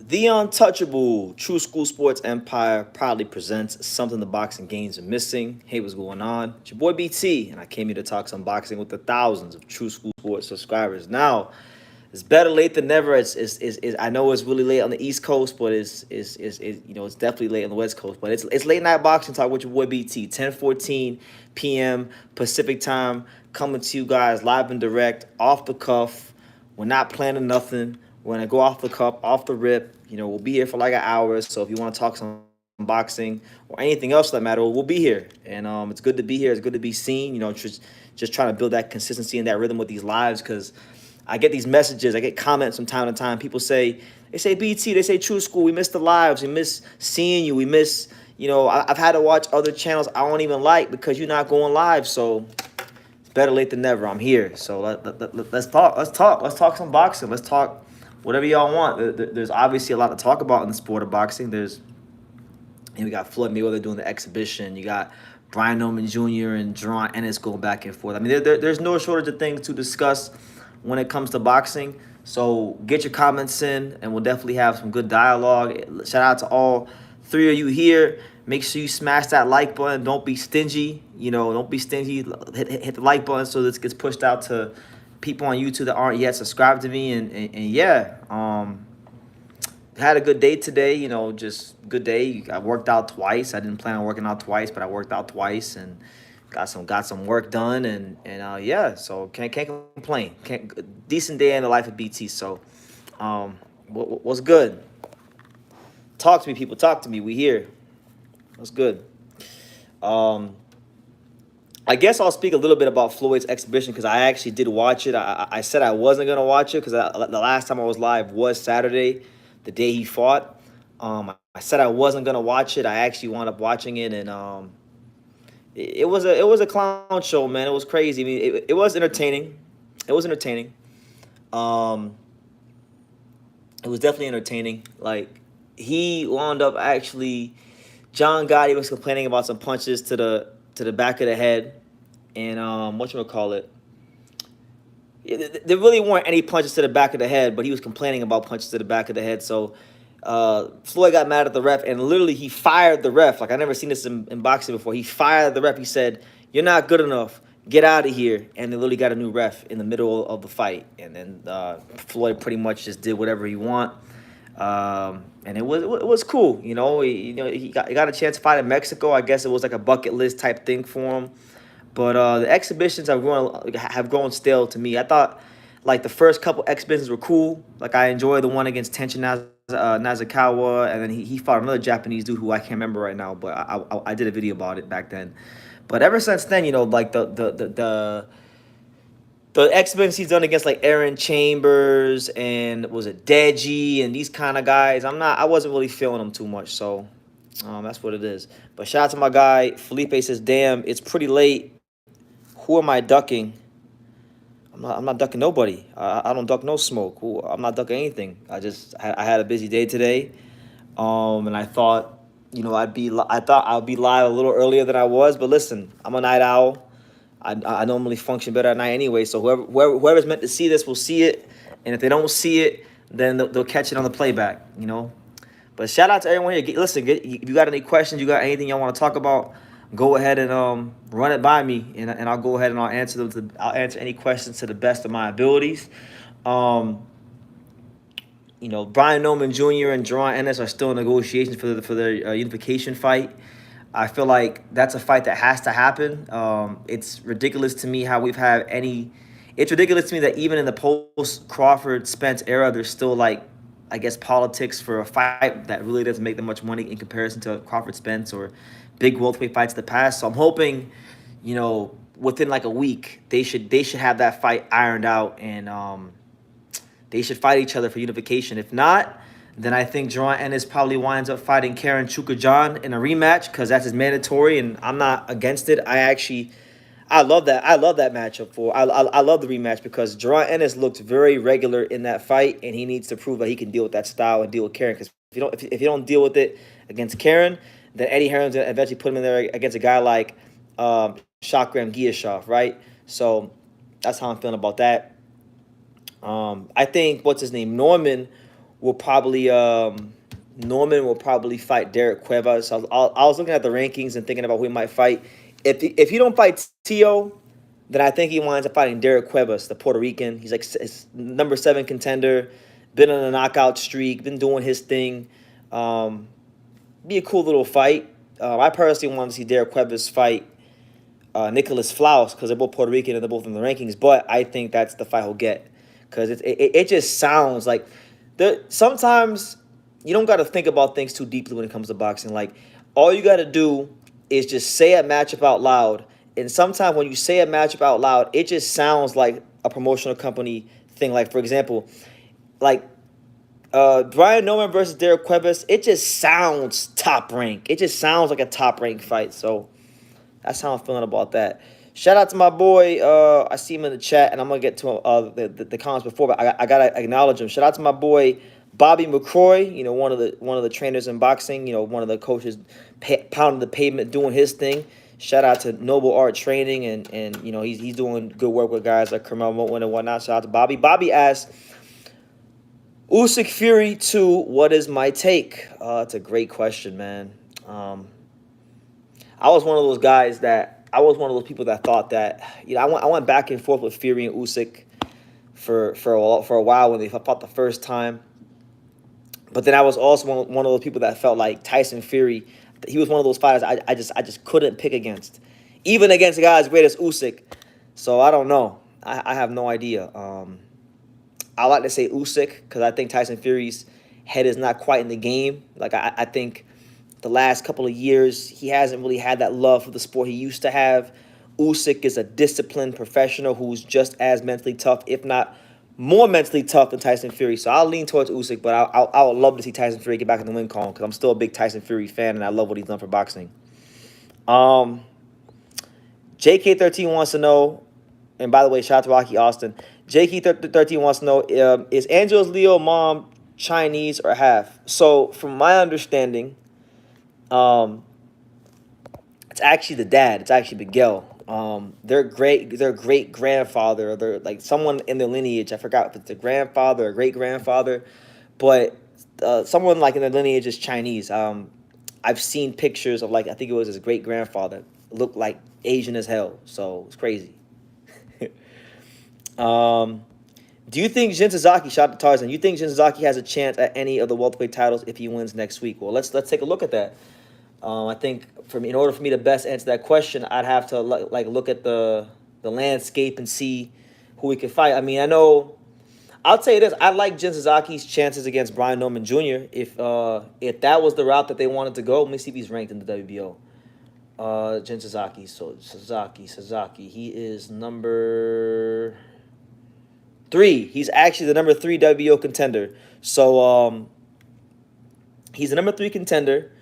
The Untouchable True School Sports Empire proudly presents something the boxing games are missing. Hey, what's going on? It's your boy BT, and I came here to talk some boxing with the thousands of True School Sports subscribers. Now, it's better late than never. I know it's really late on the East Coast, but it's definitely late on the West Coast. But it's late night boxing talk with your boy BT, 10:14 p.m. Pacific time, coming to you guys live and direct, off the cuff. We're not planning nothing. We're gonna go off the cup, off the rip. We'll be here for like an hour. So if you want to talk some boxing or anything else that matter, we'll be here. And it's good to be here. It's good to be seen. Just trying to build that consistency and that rhythm with these lives because I get these messages, I get comments from time to time. People they say BT, they say True School, we miss the lives, we miss seeing you, we miss, I've had to watch other channels I don't even like because you're not going live. So it's better late than never. I'm here. So let's talk. Let's talk some boxing. Let's talk whatever y'all want. There's obviously a lot to talk about in the sport of boxing. We got Floyd Mayweather doing the exhibition. You got Brian Norman Jr. and Jerron Ennis going back and forth. I mean, there's no shortage of things to discuss when it comes to boxing. So get your comments in, and we'll definitely have some good dialogue. Shout out to all three of you here. Make sure you smash that like button. Don't be stingy. Don't be stingy. Hit the like button so this gets pushed out to people on YouTube that aren't yet subscribed to me. And yeah, had a good day today. Just good day. I worked out twice. I didn't plan on working out twice, but I worked out twice and got some work done. And yeah, so can't complain. Can't decent day in the life of BT. So what's good? Talk to me, people. Talk to me. We here. What's good? Um, I guess I'll speak a little bit about Floyd's exhibition because I actually did watch it. I said I wasn't gonna watch it because the last time I was live was Saturday, the day he fought. I said I wasn't gonna watch it. I actually wound up watching it, and it was a clown show, man. It was crazy. I mean, it was entertaining. It was entertaining. Um, it was definitely entertaining. Like he wound up actually. John Gotti was complaining about some punches to the back of the head, and whatchamacallit. There really weren't any punches to the back of the head, but he was complaining about punches to the back of the head. So Floyd got mad at the ref, and literally he fired the ref. Like I never seen this in boxing before. He fired the ref. He said, "You're not good enough. Get out of here." And they literally got a new ref in the middle of the fight. And then Floyd pretty much just did whatever he want. And it was cool. He got a chance to fight in Mexico. I guess it was like a bucket list type thing for him. But the exhibitions have grown stale to me. I thought like the first couple exhibitions were cool. Like I enjoyed the one against Tenshin Nazakawa, and then he fought another Japanese dude who I can't remember right now, but I did a video about it back then. But ever since then, like the exhibitions he's done against like Aaron Chambers and was it Deji and these kind of guys, I wasn't really feeling them too much. So that's what it is. But shout out to my guy Felipe says, "Damn, it's pretty late. Who am I ducking? I'm not ducking nobody. I don't duck no smoke. I'm not ducking anything. I had a busy day today, and I thought, I thought I'd be live a little earlier than I was. But listen, I'm a night owl. I normally function better at night anyway. So whoever's meant to see this will see it, and if they don't see it, then they'll catch it on the playback. But shout out to everyone here. Listen, if you got any questions, you got anything y'all want to talk about, go ahead and run it by me, and I'll go ahead and I'll answer them. I'll answer any questions to the best of my abilities. Um, Brian Norman Jr. and Jerron Ennis are still in negotiations for their unification fight. I feel like that's a fight that has to happen. It's ridiculous to me how we've had any. It's ridiculous to me that even in the post Crawford Spence era, there's still like, I guess, politics for a fight that really doesn't make them much money in comparison to Crawford Spence or big welterweight fights in the past. So I'm hoping, within like a week, they should have that fight ironed out, and they should fight each other for unification. If not, then I think Jerron Ennis probably winds up fighting Karen Chukajan in a rematch because that's his mandatory, and I'm not against it. I love that. I love that matchup I love the rematch because Jerron Ennis looked very regular in that fight, and he needs to prove that he can deal with that style and deal with Karen. Because if you don't deal with it against Karen, then Eddie Hearn's gonna eventually put him in there against a guy like Shakram Giyashov, right? So that's how I'm feeling about that. I think what's his name, Norman, will probably Norman will probably fight Derek Cuevas. I was looking at the rankings and thinking about who he might fight. If he don't fight Tio, then I think he winds up fighting Derek Cuevas, the Puerto Rican. He's like number 7 contender, been on a knockout streak, been doing his thing. Be a cool little fight. I personally want to see Derek Cuevas fight Nicholas Flaus because they're both Puerto Rican and they're both in the rankings. But I think that's the fight he'll get because it just sounds like sometimes you don't got to think about things too deeply when it comes to boxing. Like all you got to do is just say a matchup out loud. And sometimes when you say a matchup out loud, it just sounds like a promotional company thing. Like for example, like Brian Norman versus Derek Cuevas, it just sounds top rank. It just sounds like a top rank fight. So that's how I'm feeling about that. Shout out to my boy. I see him in the chat, and I'm gonna get to the comments before, but I gotta acknowledge him. Shout out to my boy Bobby McCroy. You know, one of the trainers in boxing. You know, one of the coaches pounding the pavement, doing his thing. Shout out to Noble Art Training, and you know he's doing good work with guys like Carmel Moten and whatnot. Shout out to Bobby. Bobby asked, Usyk Fury 2, what is my take? It's a great question, man. I was one of those guys I was one of those people that thought that, you know, I went back and forth with Fury and Usyk for a while when they fought the first time. But then I was also one of those people that felt like Tyson Fury, he was one of those fighters I just couldn't pick against, even against a guy as great as Usyk. So I don't know. I have no idea. I like to say Usyk because I think Tyson Fury's head is not quite in the game. Like I think the last couple of years, he hasn't really had that love for the sport he used to have. Usyk is a disciplined professional who's just as mentally tough, if not more mentally tough than Tyson Fury. So I'll lean towards Usyk, but I would love to see Tyson Fury get back in the win column because I'm still a big Tyson Fury fan and I love what he's done for boxing. JK13 wants to know, and by the way, shout out to Rocky Austin. JK13 wants to know, is Angelo's Leo mom Chinese or half? So from my understanding, it's actually the dad. It's actually Miguel. Their great grandfather, or they're like someone in their lineage. I forgot if it's the grandfather or great grandfather, but someone like in their lineage is Chinese. I've seen pictures of like I think it was his great grandfather. Looked like Asian as hell. So it's crazy. Do you think Jin Sasaki, shout out to Tarzan, you think Jin Sasaki has a chance at any of the welterweight titles if he wins next week? Well, let's take a look at that. I think in order for me to best answer that question, I'd have to look at the landscape and see who we could fight. I mean, I'll tell you this, I like Jin Sasaki's chances against Brian Norman Jr. If that was the route that they wanted to go. Let me see if he's ranked in the WBO. Jin Sasaki. So Sasaki. He is number 3. He's actually the number 3 WBO contender. So he's the number 3 contender.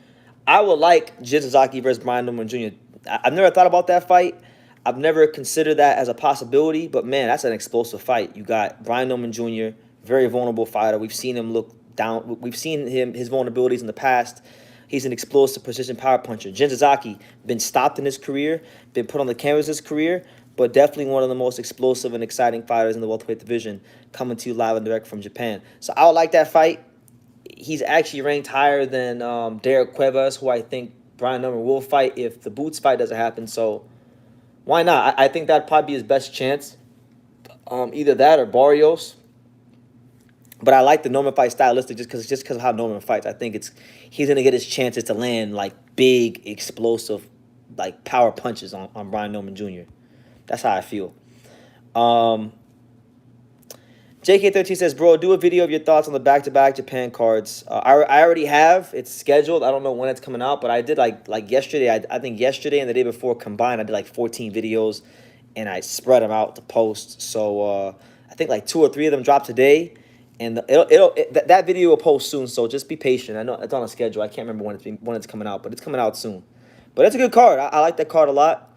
I would like Jin Sasaki versus Brian Norman Jr. I've never thought about that fight. I've never considered that as a possibility. But, man, that's an explosive fight. You got Brian Norman Jr., very vulnerable fighter. We've seen him look down. We've seen his vulnerabilities in the past. He's an explosive precision power puncher. Jin Sasaki, been stopped in his career, been put on the canvas in his career, but definitely one of the most explosive and exciting fighters in the welterweight division, coming to you live and direct from Japan. So I would like that fight. He's actually ranked higher than Derek Cuevas, who I think Brian Norman will fight if the Boots fight doesn't happen. So why not? I think that'd probably be his best chance. Either that or Barrios. But I like the Norman fight stylistic just because of how Norman fights. I think he's going to get his chances to land like big, explosive, like power punches on Brian Norman Jr. That's how I feel. JK13 says, bro, do a video of your thoughts on the back-to-back Japan cards. I already have. It's scheduled. I don't know when it's coming out, but I did like yesterday. I think yesterday and the day before combined, I did like 14 videos, and I spread them out to post. So I think like 2 or 3 of them dropped today, and that video will post soon. So just be patient. I know it's on a schedule. I can't remember when it's coming out, but it's coming out soon. But it's a good card. I like that card a lot.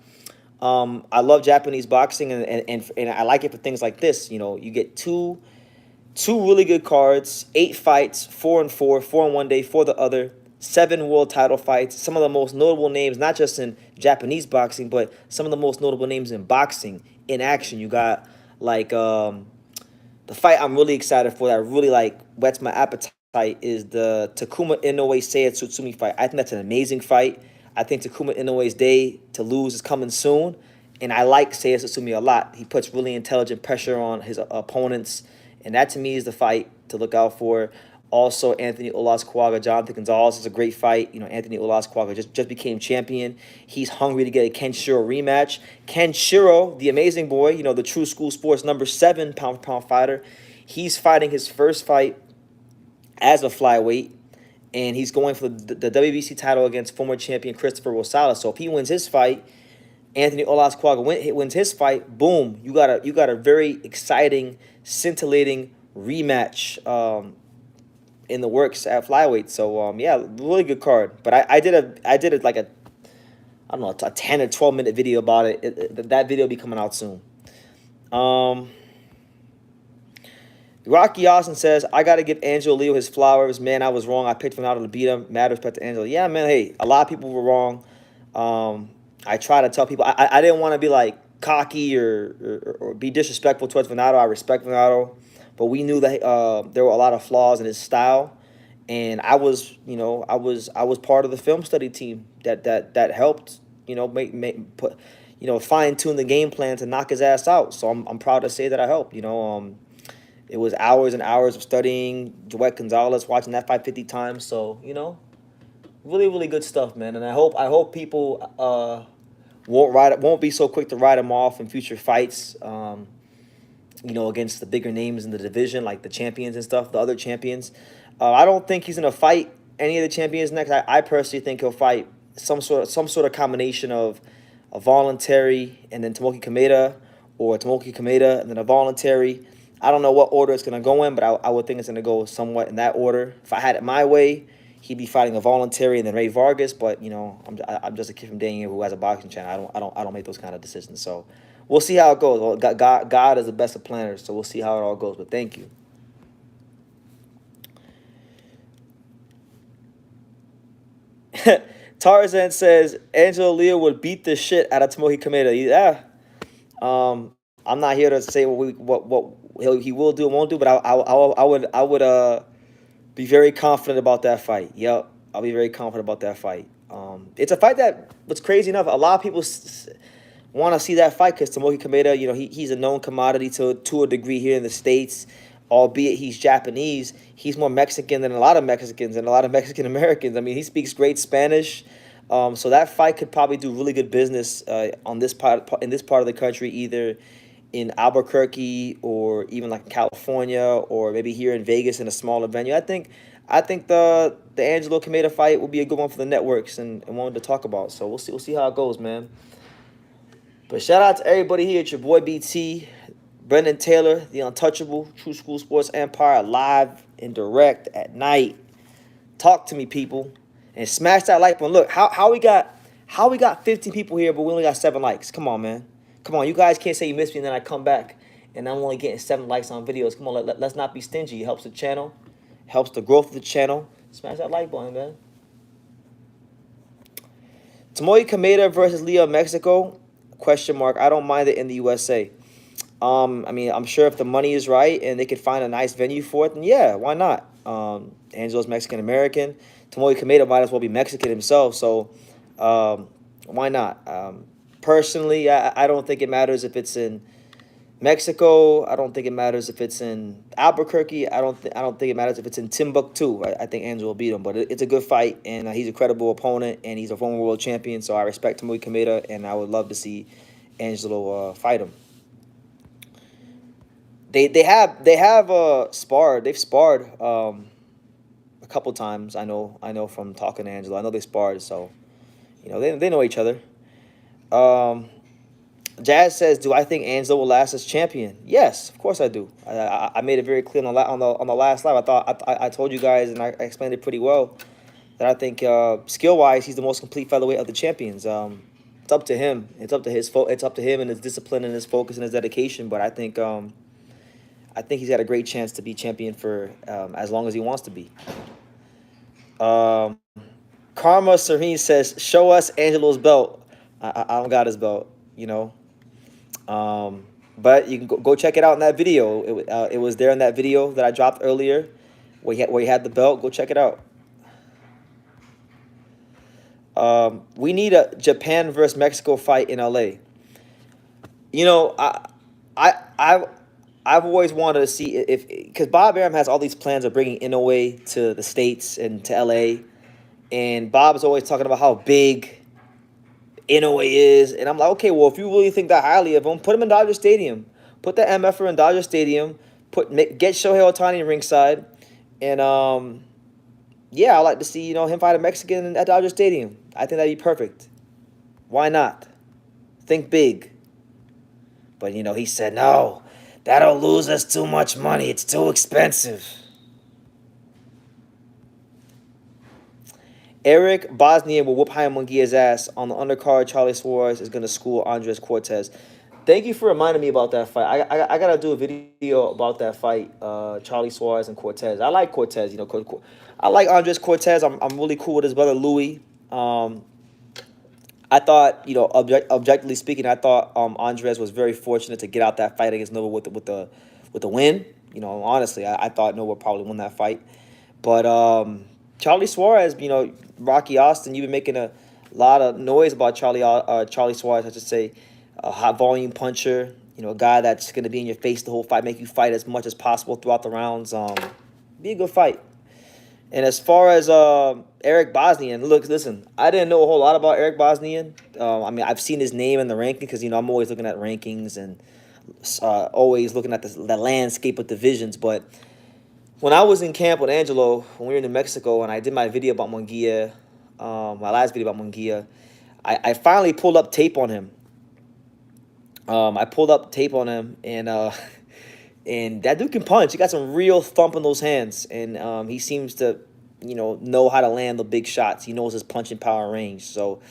I love Japanese boxing, and I like it for things like this. You know, you get two really good cards, 8 fights, 4 and 4, 4 in one day, 4 the other, 7 world title fights. Some of the most notable names, not just in Japanese boxing, but some of the most notable names in boxing in action. You got like The fight I'm really excited for that really like whets my appetite is the Takuma Inoue Seiya Tsutsumi fight. I think that's an amazing fight. I think Takuma Inoue's day to lose is coming soon, and I like Seiya Tsutsumi a lot. He puts really intelligent pressure on his opponents, and that to me is the fight to look out for. Also, Anthony Olasquaga, Jonathan Gonzalez is a great fight. You know, Anthony Olasquaga just became champion. He's hungry to get a Kenshiro rematch. Kenshiro, the amazing boy, you know, the True School Sports #7 pound-for-pound fighter, he's fighting his first fight as a flyweight, and he's going for the WBC title against former champion Christopher Rosales. So if he wins his fight, Anthony Olasquaga wins his fight, boom, you got a very exciting, scintillating rematch in the works at flyweight. So yeah, really good card. But I did it like I don't know, a 10 or 12 minute video about it. That video will be coming out soon. Rocky Austin says, I got to give Angelo Leo his flowers. Man, I was wrong. I picked Fernando to beat him. Mad respect to Angelo. Yeah, man, hey, a lot of people were wrong. I try to tell people, I didn't want to be like cocky or be disrespectful towards Fernando. I respect Fernando. But we knew that there were a lot of flaws in his style. And I was, you know, I was part of the film study team that helped, you know, fine tune the game plan to knock his ass out. So I'm proud to say that I helped. You know, it was hours and hours of studying Joet Gonzalez, watching that fight 50 times. So you know, really really good stuff, man. And I hope people won't be so quick to write him off in future fights. You know, against the bigger names in the division, like the champions and stuff, the other champions. I don't think he's gonna fight any of the champions next. I personally think he'll fight some sort of combination of a voluntary and then Tomoki Kameda, or Tomoki Kameda and then a voluntary. I don't know what order it's gonna go in, but I would think it's gonna go somewhat in that order. If I had it my way, he'd be fighting a voluntary and then Ray Vargas. But you know, I'm just a kid from Daniel who has a boxing channel. I don't make those kind of decisions. So we'll see how it goes. Well, God is the best of planners, so we'll see how it all goes. But thank you. Tarzan says Angelo Leo would beat the shit out of Tomoki Kameda. Yeah. I'm not here to say what he will do and won't do, but I would be very confident about that fight. Yep, I'll be very confident about that fight. It's a fight that, what's crazy enough, a lot of people want to see that fight because Tomoki Kameda, you know, he's a known commodity to a degree here in the States. Albeit he's Japanese, he's more Mexican than a lot of Mexicans and a lot of Mexican Americans. I mean, he speaks great Spanish. So that fight could probably do really good business in this part of the country, either in Albuquerque or even like California, or maybe here in Vegas in a smaller venue. I think the Angelo Kameda fight will be a good one for the networks and one to talk about. So we'll see how it goes, man. But shout out to everybody here. It's your boy BT, Brendan Taylor, the untouchable, True School Sports Empire, live and direct at night. Talk to me, people, and smash that like button. Look, how we got 15 people here, but we only got 7 likes. Come on, man. Come on, you guys can't say you missed me and then I come back and I'm only getting 7 likes on videos. Come on, let's not be stingy. It helps the channel, helps the growth of the channel. Smash that like button, man. Tomoki Kameda versus Leo Mexico? ? I don't mind it in the USA. I mean, I'm sure if the money is right and they could find a nice venue for it, then yeah, why not? Angelo's Mexican-American. Tomoki Kameda might as well be Mexican himself, so why not? Personally, I don't think it matters if it's in Mexico. I don't think it matters if it's in Albuquerque. I don't think it matters if it's in Timbuktu. I think Angelo will beat him, but it's a good fight, and he's a credible opponent, and he's a former world champion, so I respect Tomoki Kameda, and I would love to see Angelo fight him. They have sparred. They've sparred a couple times. I know from talking to Angelo. I know they sparred, so you know they know each other. Jazz says, "Do I think Angelo will last as champion?" Yes, of course I do. I made it very clear on the last live. I told you guys, and I explained it pretty well, that I think skill wise he's the most complete featherweight of the champions. It's up to him. It's up to him and his discipline and his focus and his dedication. But I think he's got a great chance to be champion for as long as he wants to be. Karma Serene says, "Show us Angelo's belt." I don't got his belt, you know. But you can go check it out in that video. It was there in that video that I dropped earlier, where he had the belt. Go check it out. We need a Japan versus Mexico fight in LA. You know, I, I, I've always wanted to see if because Bob Arum has all these plans of bringing Inoue to the States and to LA, and Bob's always talking about how big Inoue is, and I'm like, okay, well, if you really think that highly of him, put him in Dodger Stadium, put the MFer in Dodger Stadium, get Shohei Ohtani ringside, and yeah, I'd like to see him fight a Mexican at Dodger Stadium. I think that'd be perfect. Why not? Think big. But he said no. That'll lose us too much money. It's too expensive. Eric Bosnian will whoop Jaime Munguia's ass on the undercard. Charlie Suarez is going to school Andres Cortez. Thank you for reminding me about that fight. I got to do a video about that fight, Charlie Suarez and Cortez. I like Cortez. I like Andres Cortez. I'm really cool with his brother Louis. I thought, objectively speaking, I thought Andres was very fortunate to get out that fight against Nova with the win. Honestly, I thought Nova probably won that fight. But Charlie Suarez, Rocky Austin, you've been making a lot of noise about Charlie Suarez. I should say, a high volume puncher. A guy that's going to be in your face the whole fight, make you fight as much as possible throughout the rounds. Be a good fight. And as far as Eric Bosnian, listen, I didn't know a whole lot about Eric Bosnian. I've seen his name in the ranking because, I'm always looking at rankings and always looking at the landscape of divisions. But when I was in camp with Angelo, when we were in New Mexico, and I did my video about Munguia, my last video about Munguia, I finally pulled up tape on him. And that dude can punch. He got some real thump in those hands, and he seems to, know how to land the big shots. He knows his punching power range. So,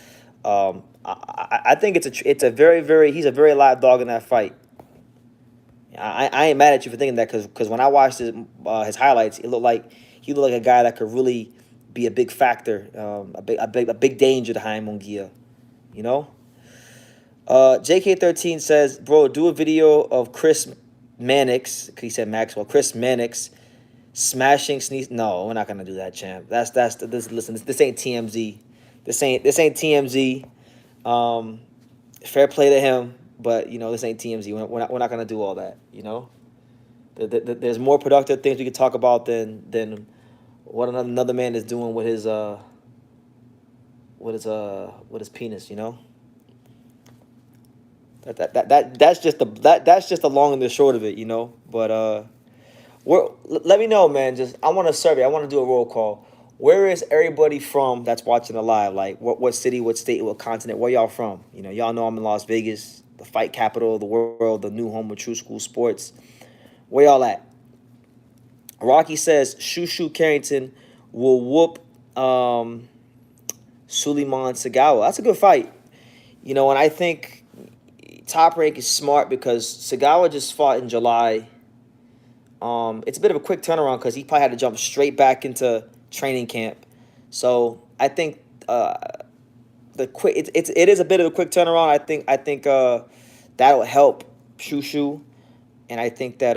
I think it's a very, very, he's a very live dog in that fight. I ain't mad at you for thinking that because when I watched his highlights, he looked like a guy that could really be a big factor, a big danger to Jaime Munguia, JK13 says, bro, do a video of Chris Mannix, he said Maxwell, Chris Mannix smashing sneeze. No, we're not gonna do that, champ. Listen, this ain't TMZ. This ain't TMZ. Fair play to him, but this ain't TMZ. We're not gonna do all that. There's more productive things we could talk about than what another man is doing with his penis. That's just the long and the short of it, But let me know, man. I want a survey. I want to do a roll call. Where is everybody from that's watching the live? Like what city, what state, what continent? Where y'all from? Y'all know I'm in Las Vegas, the fight capital of the world, the new home of True School Sports. Where y'all at? Rocky says Shushu Carrington will whoop Suleiman Sagawa. That's a good fight. And I think Top Rank is smart because Sagawa just fought in July. It's a bit of a quick turnaround because he probably had to jump straight back into training camp. So I think it is a bit of a quick turnaround. I think that'll help Shushu, and I think that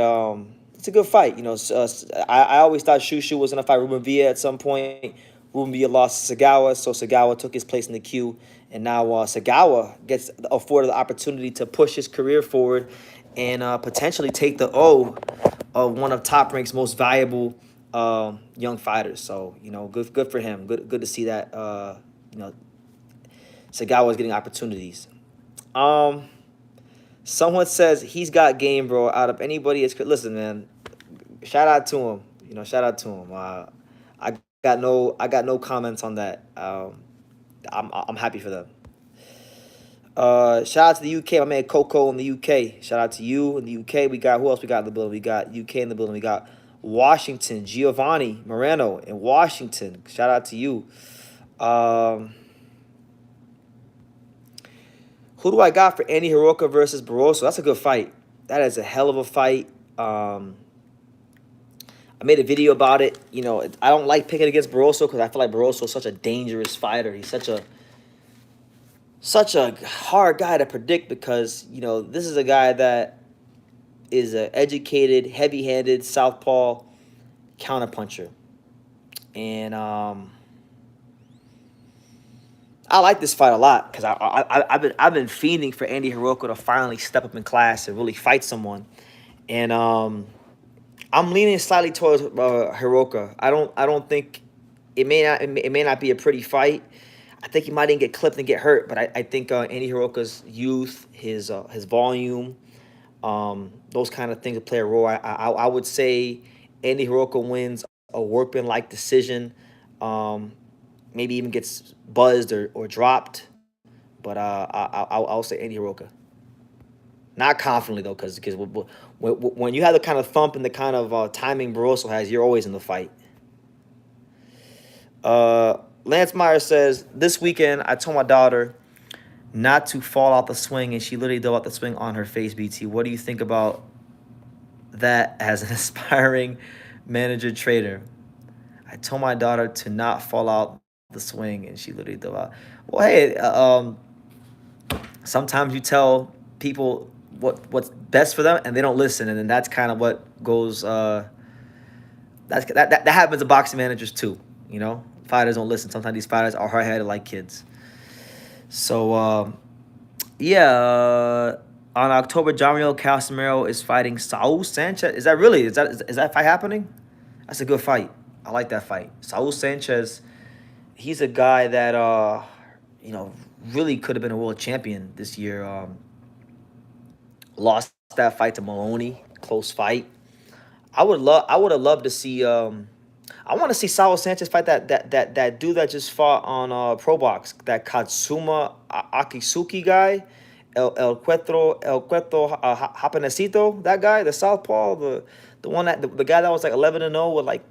it's a good fight. I always thought Shushu was gonna fight Ruben Villa at some point. Ruben Villa lost to Sagawa, so Sagawa took his place in the queue. And now Sagawa gets afforded the opportunity to push his career forward and potentially take the O of one of Top Rank's most valuable young fighters. So, good for him. Good to see that, Sagawa is getting opportunities. Someone says he's got game, bro. Out of anybody, listen, man. Shout out to him. Shout out to him. I got no comments on that. I'm happy for them. Shout out to the UK, my man Coco in the UK. Shout out to you in the UK. We got, who else we got in the building? We got UK in the building. We got Washington, Giovanni Moreno in Washington. Shout out to you. Who do I got for Andy Hiroka versus Barroso? That's a good fight. That is a hell of a fight. I made a video about it. I don't like picking against Barroso because I feel like Barroso is such a dangerous fighter. He's such a hard guy to predict because, this is a guy that is an educated, heavy-handed southpaw counterpuncher, and I like this fight a lot because I've been fiending for Andy Hiroko to finally step up in class and really fight someone, and I'm leaning slightly towards Hiroko. I don't think it may not be a pretty fight. I think he might even get clipped and get hurt, but I think Andy Hiroka's youth, his volume, those kind of things that play a role. I would say Andy Hiroko wins a workman like decision. Um, Maybe even gets buzzed or dropped. But I'll say Andy Hiroka. Not confidently though, because when you have the kind of thump and the kind of timing Barroso has, you're always in the fight. Lance Meyer says this weekend I told my daughter not to fall out the swing, and she literally dove out the swing on her face. BT, what do you think about that as an aspiring manager trader? I told my daughter to not fall out the swing, and she literally dove out. Well, hey, sometimes you tell people what's best for them, and they don't listen, and then that's kind of what goes. That happens to boxing managers too. You know, fighters don't listen. Sometimes these fighters are hard headed like kids. So yeah, on October, Jamriel Casimiro is fighting Saul Sanchez. Is that really? Is that fight happening? That's a good fight. I like that fight. Saul Sanchez, he's a guy that really could have been a world champion this year. Lost that fight to Maloney, close fight. I would have loved to see I want to see Saul Sanchez fight that dude that just fought on Pro Box, that Katsuma Akisuki guy, El Cuetro Japanesito, that guy, the southpaw, the one that the guy that was like 11-0 with like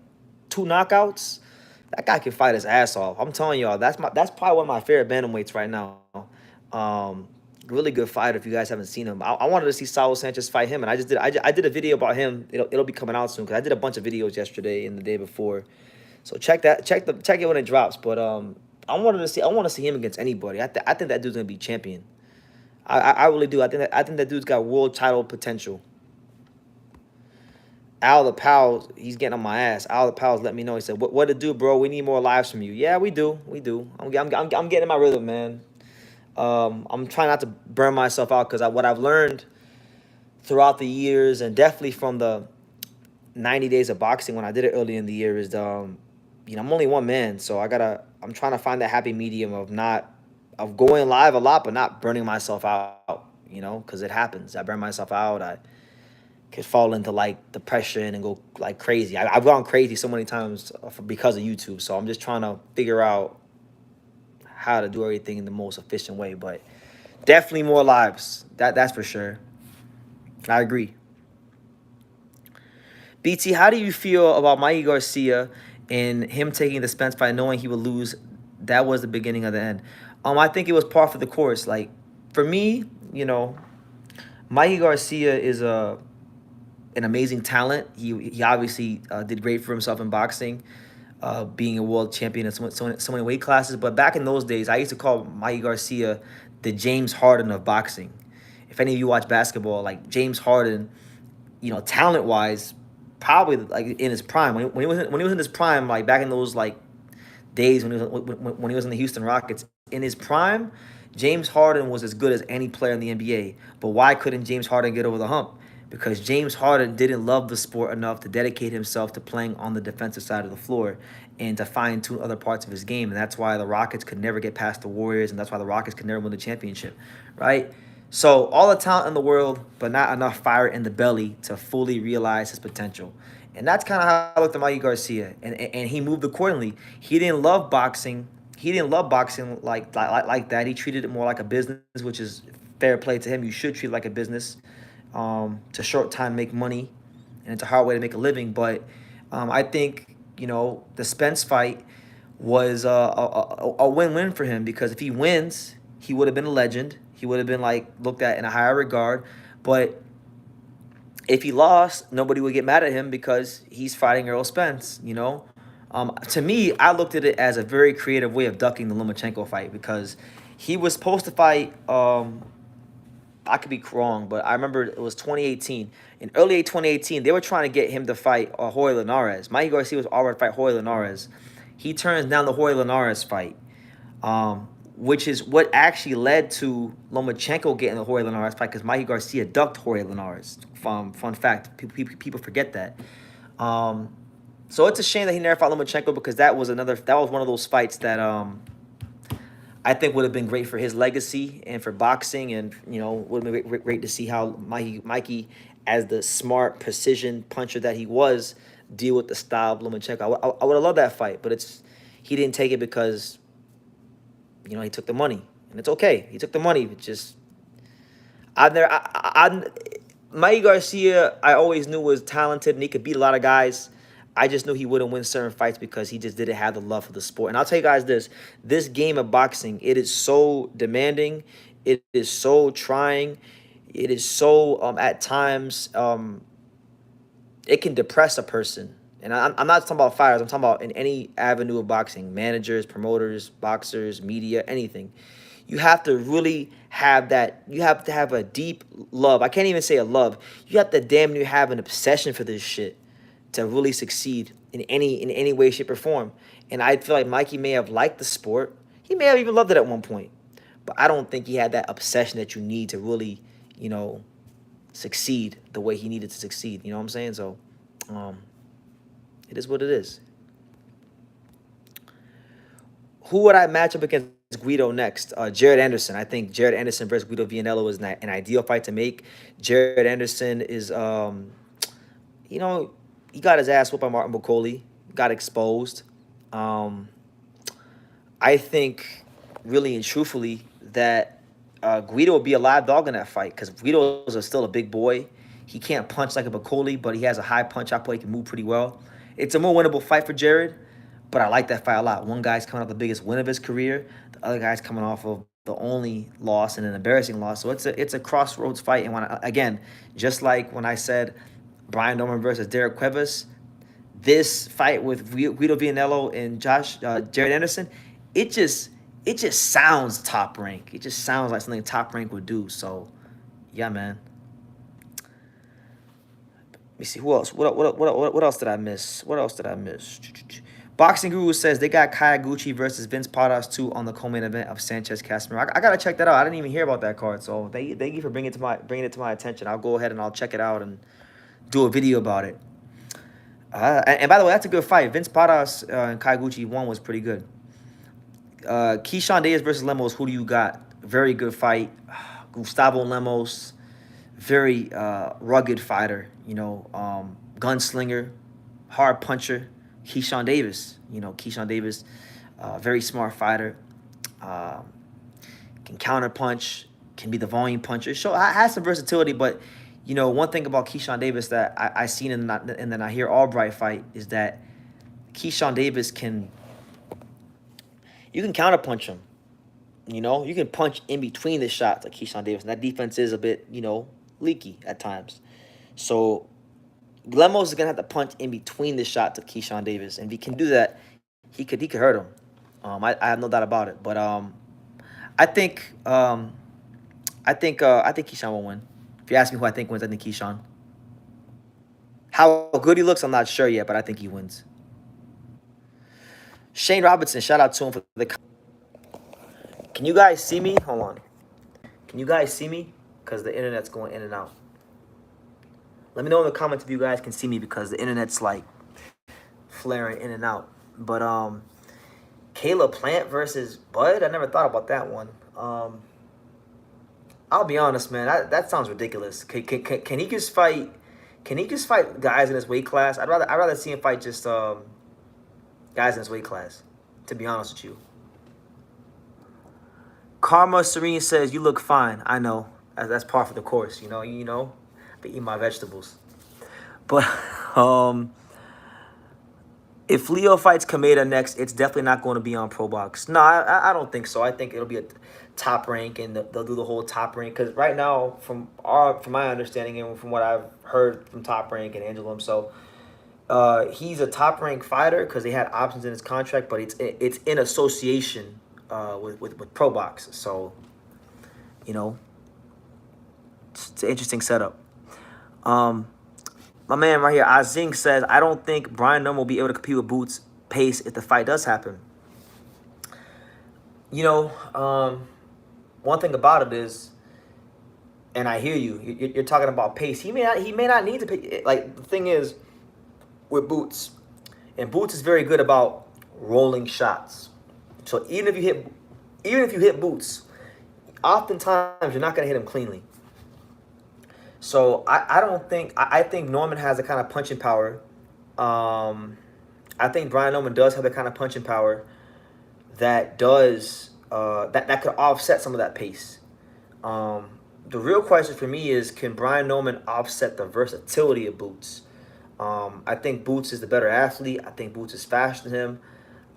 2 knockouts. That guy can fight his ass off. I'm telling y'all, that's probably one of my favorite bantamweights right now. Really good fighter if you guys haven't seen him. I wanted to see Saul Sanchez fight him, and I did a video about him. It'll be coming out soon because I did a bunch of videos yesterday and the day before. So check it when it drops. But I want to see him against anybody. I think that dude's gonna be champion. I really do. I think that dude's got world title potential. Al the Pals, he's getting on my ass. Al the Pals let me know. He said, "What to do, bro? We need more lives from you." Yeah, we do. I'm getting in my rhythm, man. I'm trying not to burn myself out because what I've learned throughout the years, and definitely from the 90 days of boxing when I did it early in the year, is I'm only one man, so I'm trying to find that happy medium of going live a lot, but not burning myself out. Because it happens. I burn myself out. I could fall into like depression and go like crazy. I've gone crazy so many times because of YouTube. So I'm just trying to figure out how to do everything in the most efficient way. But definitely more lives. That's for sure. I agree. BT, how do you feel about Mikey Garcia and him taking the Spence fight, knowing he would lose? That was the beginning of the end. I think it was par for the course. Like for me, Mikey Garcia is an amazing talent. He obviously did great for himself in boxing, being a world champion in so many weight classes. But back in those days, I used to call Mikey Garcia the James Harden of boxing. If any of you watch basketball, like James Harden, talent-wise, probably like in his prime. When he was in his prime, like back in those like days when he was in the Houston Rockets, in his prime, James Harden was as good as any player in the NBA. But why couldn't James Harden get over the hump? Because James Harden didn't love the sport enough to dedicate himself to playing on the defensive side of the floor and to fine-tune other parts of his game. And that's why the Rockets could never get past the Warriors, and that's why the Rockets could never win the championship, right? So all the talent in the world, but not enough fire in the belly to fully realize his potential. And that's kind of how I looked at Mikey Garcia. And he moved accordingly. He didn't love boxing. He didn't love boxing like that. He treated it more like a business, which is fair play to him. You should treat it like a business. It's a short time to make money, and it's a hard way to make a living. But I think, the Spence fight was a win-win for him, because if he wins, he would have been a legend. He would have been looked at in a higher regard. But if he lost, nobody would get mad at him because he's fighting Errol Spence, To me, I looked at it as a very creative way of ducking the Lomachenko fight, because he was supposed to fight I could be wrong, but I remember it was 2018. In early 2018, they were trying to get him to fight Jorge Linares. Mikey Garcia was already to fight Jorge Linares. He turns down the Jorge Linares fight, which is what actually led to Lomachenko getting the Jorge Linares fight because Mikey Garcia ducked Jorge Linares. Fun fact, people forget that. So it's a shame that he never fought Lomachenko because that was one of those fights that I think would have been great for his legacy and for boxing, and would have been great to see how Mikey, as the smart precision puncher that he was, deal with the style of Lomachenko. I would have loved that fight, but he didn't take it because he took the money, and it's okay. He took the money. It's just Mikey Garcia, I always knew was talented and he could beat a lot of guys. I just knew he wouldn't win certain fights because he just didn't have the love for the sport. And I'll tell you guys this game of boxing, it is so demanding. It is so trying. It is so, at times, it can depress a person. And I'm not talking about fighters. I'm talking about in any avenue of boxing, managers, promoters, boxers, media, anything. You have to really have that. You have to have a deep love. I can't even say a love. You have to damn near have an obsession for this shit to really succeed in any way, shape, or form. And I feel like Mikey may have liked the sport. He may have even loved it at one point. But I don't think he had that obsession that you need to really, succeed the way he needed to succeed. You know what I'm saying? So, it is what it is. Who would I match up against Guido next? Jared Anderson. I think Jared Anderson versus Guido Vianello is an ideal fight to make. Jared Anderson is, he got his ass whooped by Martin Bacoli, got exposed. I think, really and truthfully, that Guido will be a live dog in that fight because Guido is still a big boy. He can't punch like a Bacoli, but he has a high punch output. He can move pretty well. It's a more winnable fight for Jared, but I like that fight a lot. One guy's coming off the biggest win of his career. The other guy's coming off of the only loss and an embarrassing loss. So it's a crossroads fight. And again, just like when I said Brian Norman versus Derek Cuevas, this fight with Guido Vianello and Jared Anderson, it just sounds top rank. It just sounds like something Top Rank would do. So, yeah, man. Let me see who else. What else did I miss? Boxing Guru says they got Kayaguchi versus Vince Paras 2 on the co-main event of Sanchez Casimiro. I gotta check that out. I didn't even hear about that card, so thank you for bringing it to my attention. I'll go ahead and I'll check it out and do a video about it. And by the way, that's a good fight. Vince Paras and Kayaguchi 1 was pretty good. Keyshawn Davis versus Lemos. Who do you got? Very good fight. Gustavo Lemos, very rugged fighter. Gunslinger, hard puncher. Keyshawn Davis, very smart fighter. Can counter punch, can be the volume puncher. So I has some versatility, but one thing about Keyshawn Davis that I seen in the Nahir Albright fight is that Keyshawn Davis you can counter punch him. You can punch in between the shots like Keyshawn Davis. And that defense is a bit, leaky at times. So Lemos is gonna have to punch in between the shots of Keyshawn Davis, and if he can do that, he could hurt him. I have no doubt about it. But I think Keyshawn will win. If you ask me who I think wins, I think Keyshawn. How good he looks, I'm not sure yet, but I think he wins. Shane Robinson, shout out to him for the. Can you guys see me? Hold on. Can you guys see me? Because the internet's going in and out. Let me know in the comments if you guys can see me because the internet's like flaring in and out. But Caleb Plant versus Bud, I never thought about that one. I'll be honest, man. That sounds ridiculous. Can he just fight? Can he just fight guys in his weight class? I'd rather see him fight just guys in his weight class. To be honest with you. Karma Serene says you look fine. I know that's par for the course. To eat my vegetables. But if Leo fights Kameda next, it's definitely not going to be on Pro Box. No, I don't think so. I think it'll be a Top Rank, and they'll do the whole Top Rank. Because right now, from my understanding and from what I've heard from Top Rank and Angelo himself, he's a Top Rank fighter because they had options in his contract, but it's in association with Pro Box. So, It's an interesting setup. My man right here, Azing, says, I don't think Brian Norman will be able to compete with Boots' pace if the fight does happen. You know, one thing about it is, and I hear you. You're talking about pace. He may not need to pay. Like, the thing is, with Boots, and Boots is very good about rolling shots. So even if you hit Boots, oftentimes you're not gonna hit him cleanly. So I don't think I think Norman has the kind of punching power. I think Brian Norman does have the kind of punching power that does that could offset some of that pace. The real question for me is, can Brian Norman offset the versatility of Boots? I think Boots is the better athlete. I think Boots is faster than him.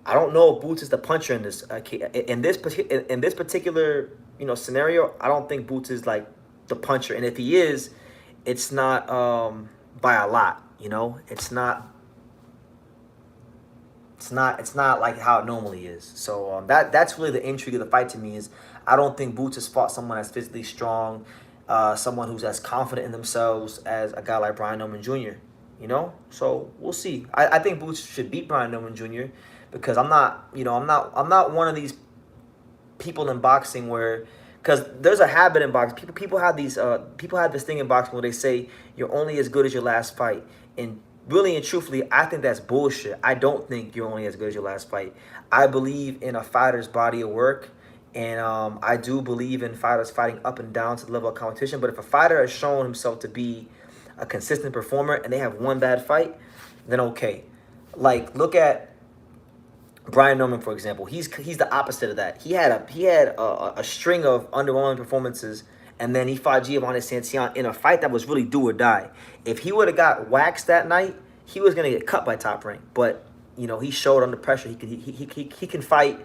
I don't know if Boots is the puncher in this in this particular scenario. I don't think Boots is like the puncher, and if he is, it's not by a lot. It's not like how it normally is. So that's really the intrigue of the fight to me. Is I don't think Boots has fought someone that's physically strong, someone who's as confident in themselves as a guy like Brian Norman Jr. So we'll see. I think Boots should beat Brian Norman Jr. because I'm not one of these people in boxing where, because there's a habit in boxing. People have this thing in boxing where they say you're only as good as your last fight, and really and truthfully, I think that's bullshit. I don't think you're only as good as your last fight. I believe in a fighter's body of work, and I do believe in fighters fighting up and down to the level of competition. But if a fighter has shown himself to be a consistent performer and they have one bad fight, then okay. Like, look at Brian Norman, for example. He's the opposite of that. He had a string of underwhelming performances, and then he fought Giovanni Santillan in a fight that was really do or die. If he would have got waxed that night, he was gonna get cut by Top Rank. But he showed under pressure he can fight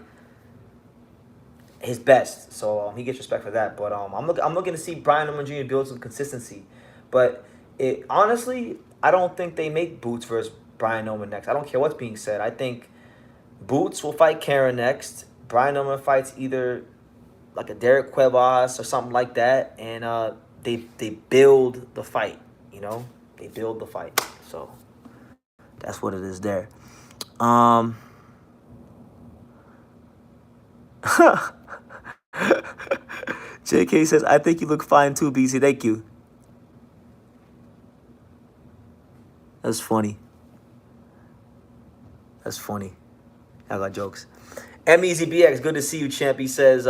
his best. So he gets respect for that. But I'm looking to see Brian Norman Jr. build some consistency. But honestly, I don't think they make Boots versus Brian Norman next. I don't care what's being said. I think Boots will fight Karen next. Brian Norman fights either like a Derek Cuevas or something like that, and they build the fight. They build the fight. So that's what it is there. JK says, I think you look fine too, BC. Thank you. That's funny. I got jokes. MEZBX, good to see you, champ. He says,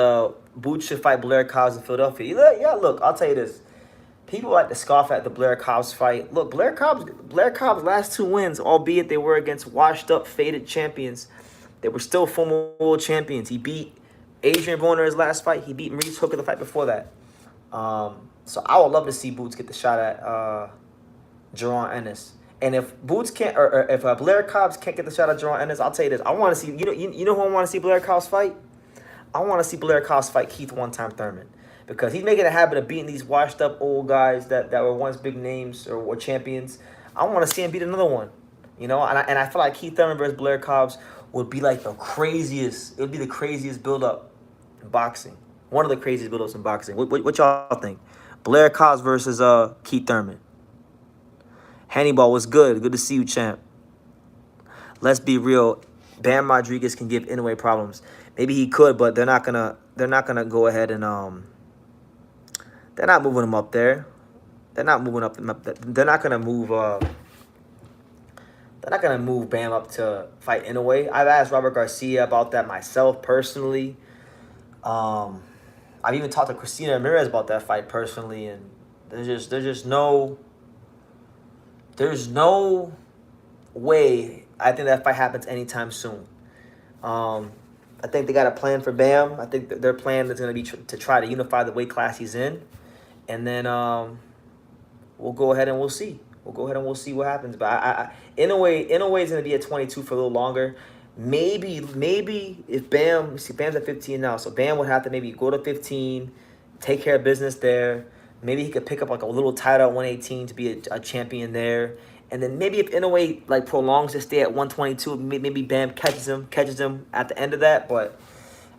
Boots should fight Blair Cobbs in Philadelphia. Yeah, look, I'll tell you this. People like to scoff at the Blair Cobbs fight. Look, Blair Cobbs' last 2 wins, albeit they were against washed-up, faded champions, they were still former world champions. He beat Adrian Broner his last fight. He beat Maurice Hooker the fight before that. So I would love to see Boots get the shot at Jaron Ennis. And if Boots can't, or if Blair Cobbs can't get the shot at Jaron Ennis, I'll tell you this. I want to see, you know who I want to see Blair Cobbs fight? I want to see Blair Cobbs fight Keith One-Time Thurman. Because he's making a habit of beating these washed-up old guys that were once big names or champions. I want to see him beat another one. And I feel like Keith Thurman versus Blair Cobbs would be like the craziest. It would be the craziest build-up in boxing. One of the craziest build-ups in boxing. What y'all think? Blair Cobbs versus Keith Thurman. Hannibal was good. Good to see you, champ. Let's be real. Bam Rodriguez can give Inoue problems. Maybe he could, but they're not gonna go ahead and they're not moving him up there. They're not moving up. They're not gonna move. They're not gonna move Bam up to fight Inoue. I've asked Robert Garcia about that myself personally. I've even talked to Christina Ramirez about that fight personally, and there's no way I think that fight happens anytime soon. I think they got a plan for Bam. I think their plan is going to be to try to unify the weight class he's in. And then we'll go ahead and we'll see. We'll see what happens. But Inoue is going to be at 22 for a little longer. Maybe if Bam's at 15 now. So Bam would have to maybe go to 15, take care of business there. Maybe he could pick up like a little title at 118 to be a champion there. And then maybe if Inoue prolongs his stay at 122, maybe Bam catches him at the end of that. But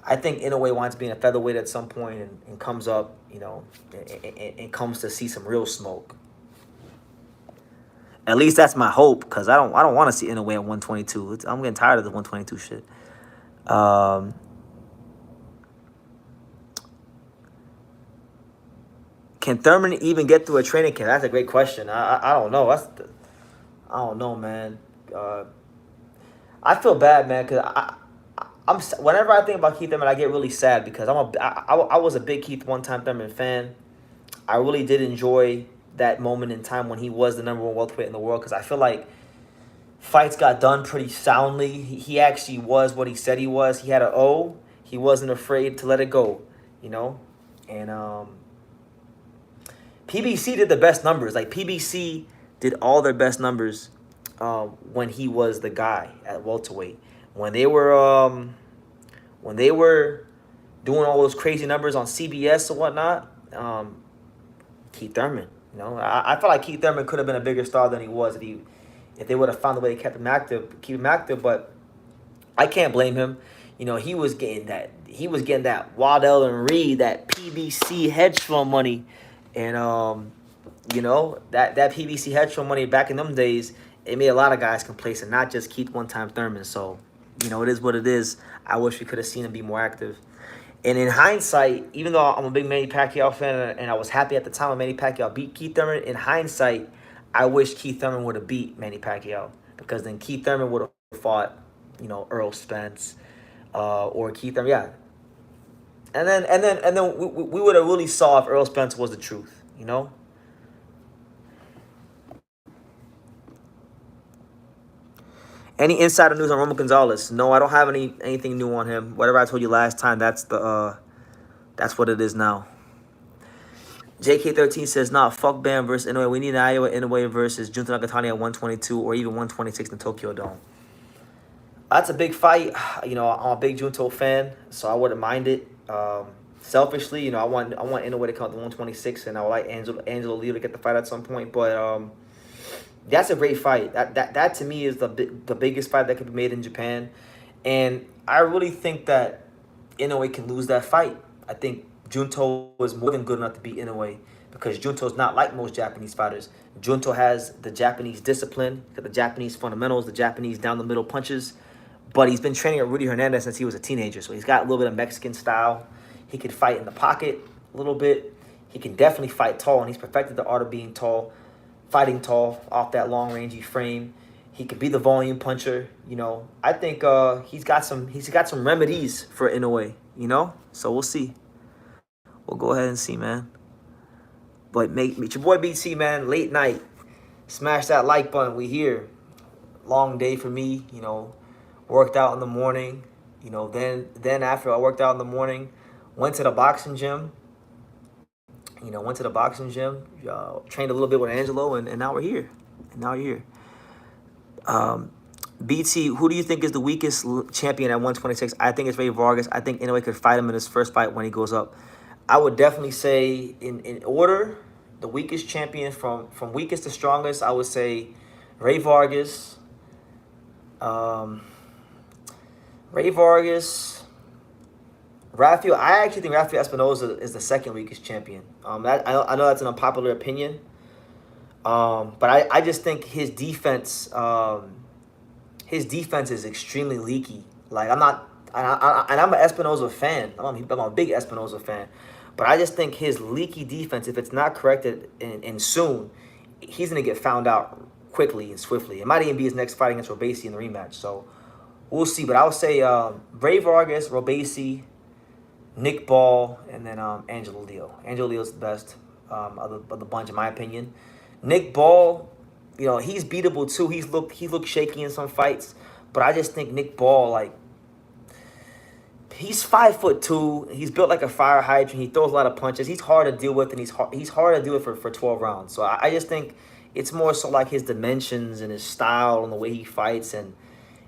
I think Inoue winds up being a featherweight at some point and comes up, and comes to see some real smoke. At least that's my hope, because I don't want to see Inoue at 122. I'm getting tired of the 122 shit. Can Thurman even get through a training camp? That's a great question. I don't know. I don't know, man. I feel bad, man, because I'm whenever I think about Keith Thurman, I get really sad because I was a big Keith one-time Thurman fan. I really did enjoy that moment in time when he was the number one welterweight in the world, because I feel like fights got done pretty soundly. He actually was what he said he was. He had an O. He wasn't afraid to let it go, and PBC did the best numbers. Like, PBC did all their best numbers when he was the guy at welterweight. When they were doing all those crazy numbers on CBS and whatnot, Keith Thurman. I feel like Keith Thurman could have been a bigger star than he was if they would have found a way to keep him active. But I can't blame him. He was getting that Waddell and Reed, that PBC hedge fund money. And that PBC hedge fund money back in them days, it made a lot of guys complacent, not just Keith one-time Thurman. So, it is what it is. I wish we could have seen him be more active. And in hindsight, even though I'm a big Manny Pacquiao fan and I was happy at the time when Manny Pacquiao beat Keith Thurman, in hindsight, I wish Keith Thurman would have beat Manny Pacquiao, because then Keith Thurman would have fought, Earl Spence, or Keith Thurman, yeah. And then we would have really saw if Earl Spence was the truth, Any insider news on Roman Gonzalez? No, I don't have anything new on him. Whatever I told you last time, that's what it is now. JK13 says, nah, fuck Bam versus Inoue. We need an Iowa Inoue versus Junta Nakatani at 122 or even 126 in the Tokyo Dome. That's a big fight. I'm a big Junto fan, so I wouldn't mind it. Selfishly, I want Inoue to come to 126, and I would like Angelo Leo to get the fight at some point. But that's a great fight. That to me is the biggest fight that could be made in Japan, and I really think that Inoue can lose that fight. I think Junto is more than good enough to beat Inoue, because Junto's not like most Japanese fighters. Junto has the Japanese discipline, the Japanese fundamentals, the Japanese down the middle punches. But he's been training at Rudy Hernandez since he was a teenager, so he's got a little bit of Mexican style. He can fight in the pocket a little bit. He can definitely fight tall, and he's perfected the art of being tall, fighting tall off that long-rangey frame. He could be the volume puncher. I think he's got some remedies for Inoue. So we'll see. We'll go ahead and see, man. But meet your boy BT, man. Late night. Smash that like button. We here. Long day for me. Worked out in the morning. Then after I worked out in the morning, went to the boxing gym. Trained a little bit with Angelo, and now we're here. BT, who do you think is the weakest champion at 126? I think it's Ray Vargas. I think Inoue could fight him in his first fight when he goes up. I would definitely say, in order, the weakest champion from weakest to strongest, I would say Ray Vargas. Rafael. I actually think Rafael Espinoza is the second weakest champion. I know that's an unpopular opinion. But I just think his defense is extremely leaky. Like, I'm an Espinoza fan. I'm a big Espinoza fan. But I just think his leaky defense, if it's not corrected and soon, he's going to get found out quickly and swiftly. It might even be his next fight against Robeisy in the rematch. So we'll see. But I would say Ray Vargas, Robeisy, Nick Ball, and then Angelo Leo. Angelo Leo's the best of the bunch, in my opinion. Nick Ball, he's beatable too. He looked shaky in some fights. But I just think Nick Ball, like, he's 5'2". He's built like a fire hydrant. He throws a lot of punches. He's hard to deal with, and he's hard to deal with for 12 rounds. So I just think it's more so like his dimensions and his style and the way he fights, and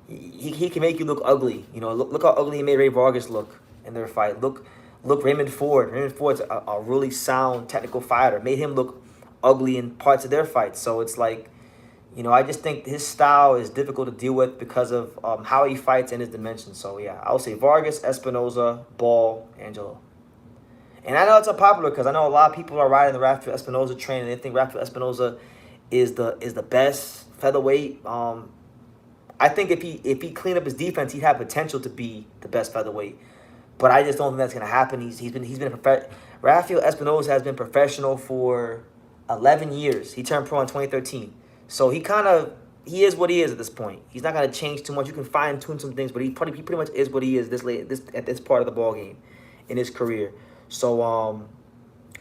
he can make you look ugly. Look how ugly he made Ray Vargas look in their fight. Look Raymond Ford. Raymond Ford's a really sound technical fighter. Made him look ugly in parts of their fights. So it's like, I just think his style is difficult to deal with because of how he fights and his dimensions. So yeah, I would say Vargas, Espinoza, Ball, Angelo. And I know it's unpopular because I know a lot of people are riding the Rafael Espinoza train and they think Rafael Espinoza is the best featherweight. I think if he cleaned up his defense, he'd have potential to be the best featherweight. But I just don't think that's gonna happen. He's been Rafael Espinoza has been professional for 11 years. He turned pro in 2013. So he is what he is at this point. He's not gonna change too much. You can fine tune some things, but he pretty much is what he is at this part of the ball game in his career. So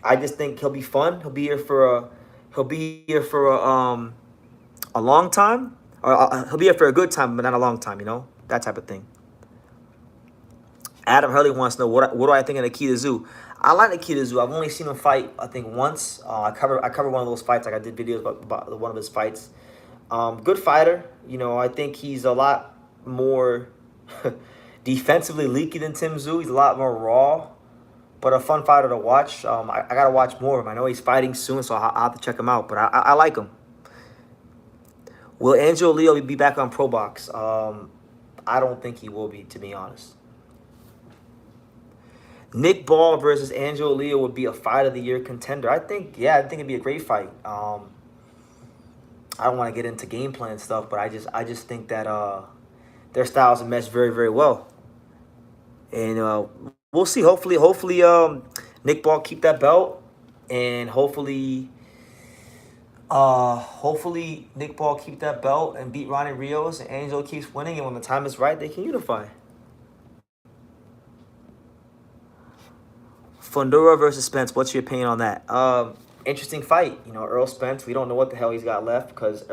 I just think he'll be fun. He'll be here for a long time, or he'll be here for a good time, but not a long time. That type of thing. Adam Hurley wants to know what do I think of Nikita Zoo. I like Nikita Zoo. I've only seen him fight I think once. I covered one of those fights. Like I did videos about one of his fights. Good fighter. I think he's a lot more defensively leaky than Tim Zoo. He's a lot more raw, but a fun fighter to watch. I gotta watch more of him. I know he's fighting soon, so I'll have to check him out. But I like him. Will Angelo Leo be back on Pro Box? I don't think he will be, to be honest. Nick Ball versus Angelo Leo would be a fight of the year contender. I think it'd be a great fight. I don't want to get into game plan stuff, but I just think that their styles mesh very, very well. And we'll see. Hopefully, Nick Ball keep that belt, and hopefully Nick Ball keep that belt and beat Ronnie Rios, and Angelo keeps winning, and when the time is right, they can unify. Fundora versus Spence. What's your opinion on that? Interesting fight. Earl Spence. We don't know what the hell he's got left because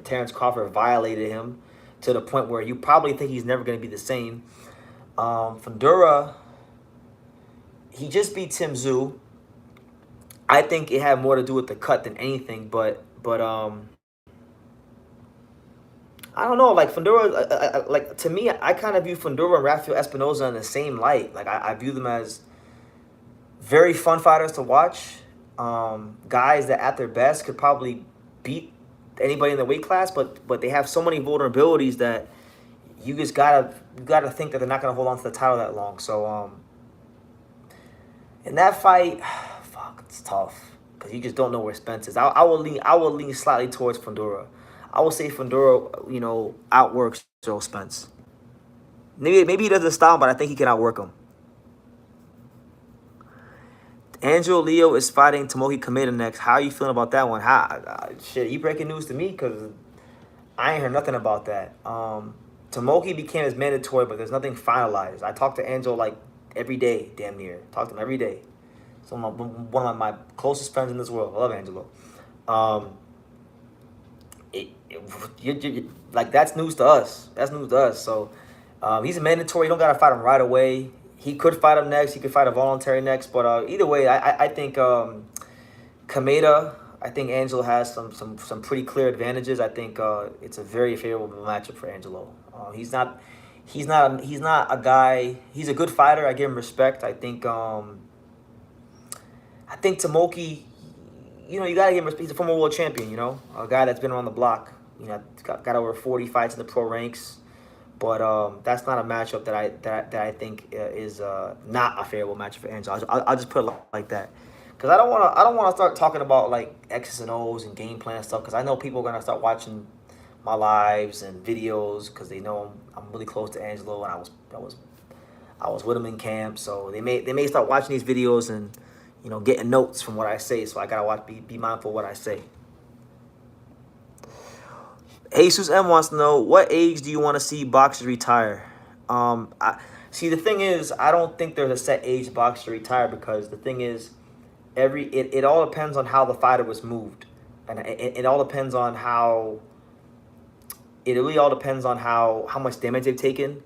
Terrence Crawford violated him to the point where you probably think he's never going to be the same. Fundora. He just beat Tim Tszyu. I think it had more to do with the cut than anything, but I don't know. Like Fundora, like to me, I kind of view Fundora and Rafael Espinoza in the same light. Like I view them as very fun fighters to watch. Guys that at their best could probably beat anybody in the weight class, but they have so many vulnerabilities that you just gotta think that they're not gonna hold on to the title that long. So in that fight, fuck, it's tough because you just don't know where Spence is. I will lean slightly towards Fundora. I will say Fundora, outworks Joe Spence. Maybe he doesn't style, but I think he can outwork him. Angelo Leo is fighting Tomoki Kameda next. How are you feeling about that one? Shit, you breaking news to me because I ain't heard nothing about that. Tomoki became his mandatory, but there's nothing finalized. I talk to Angelo like every day, damn near. Talk to him every day. So one of my closest friends in this world. I love Angelo. Like that's news to us. That's news to us. So he's a mandatory. You don't gotta fight him right away. He could fight him next. He could fight a voluntary next. But either way, I think Kameda. I think Angelo has some pretty clear advantages. I think it's a very favorable matchup for Angelo. He's not a guy. He's a good fighter. I give him respect. I think Tomoki. You gotta give him respect. He's a former world champion. A guy that's been around the block. Got over 40 fights in the pro ranks. But that's not a matchup that I think is not a favorable matchup for Angelo. I'll just put it like that, because I don't want to start talking about like X's and O's and game plan stuff, because I know people are gonna start watching my lives and videos because they know I'm really close to Angelo, and I was with him in camp, so they may start watching these videos and getting notes from what I say. So I gotta be mindful of what I say. Jesus M wants to know, what age do you want to see boxers retire? See, the thing is, I don't think there's a set age boxer retire, because the thing is, it all depends on how the fighter was moved, and it all depends on how. It really all depends on how much damage they've taken.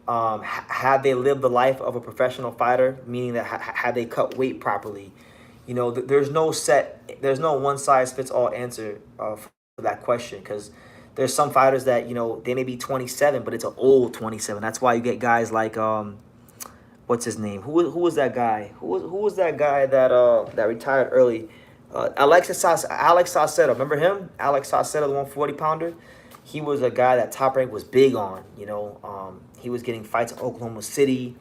Have they lived the life of a professional fighter? Meaning that had they cut weight properly? There's no one size fits all answer for that question, because there's some fighters that, they may be 27, but it's an old 27. That's why you get guys like, what's his name? Who was that guy? Who was that guy that retired early? Alex Saucedo, remember him? Alex Saucedo, the 140-pounder. He was a guy that Top Rank was big on. He was getting fights in Oklahoma City.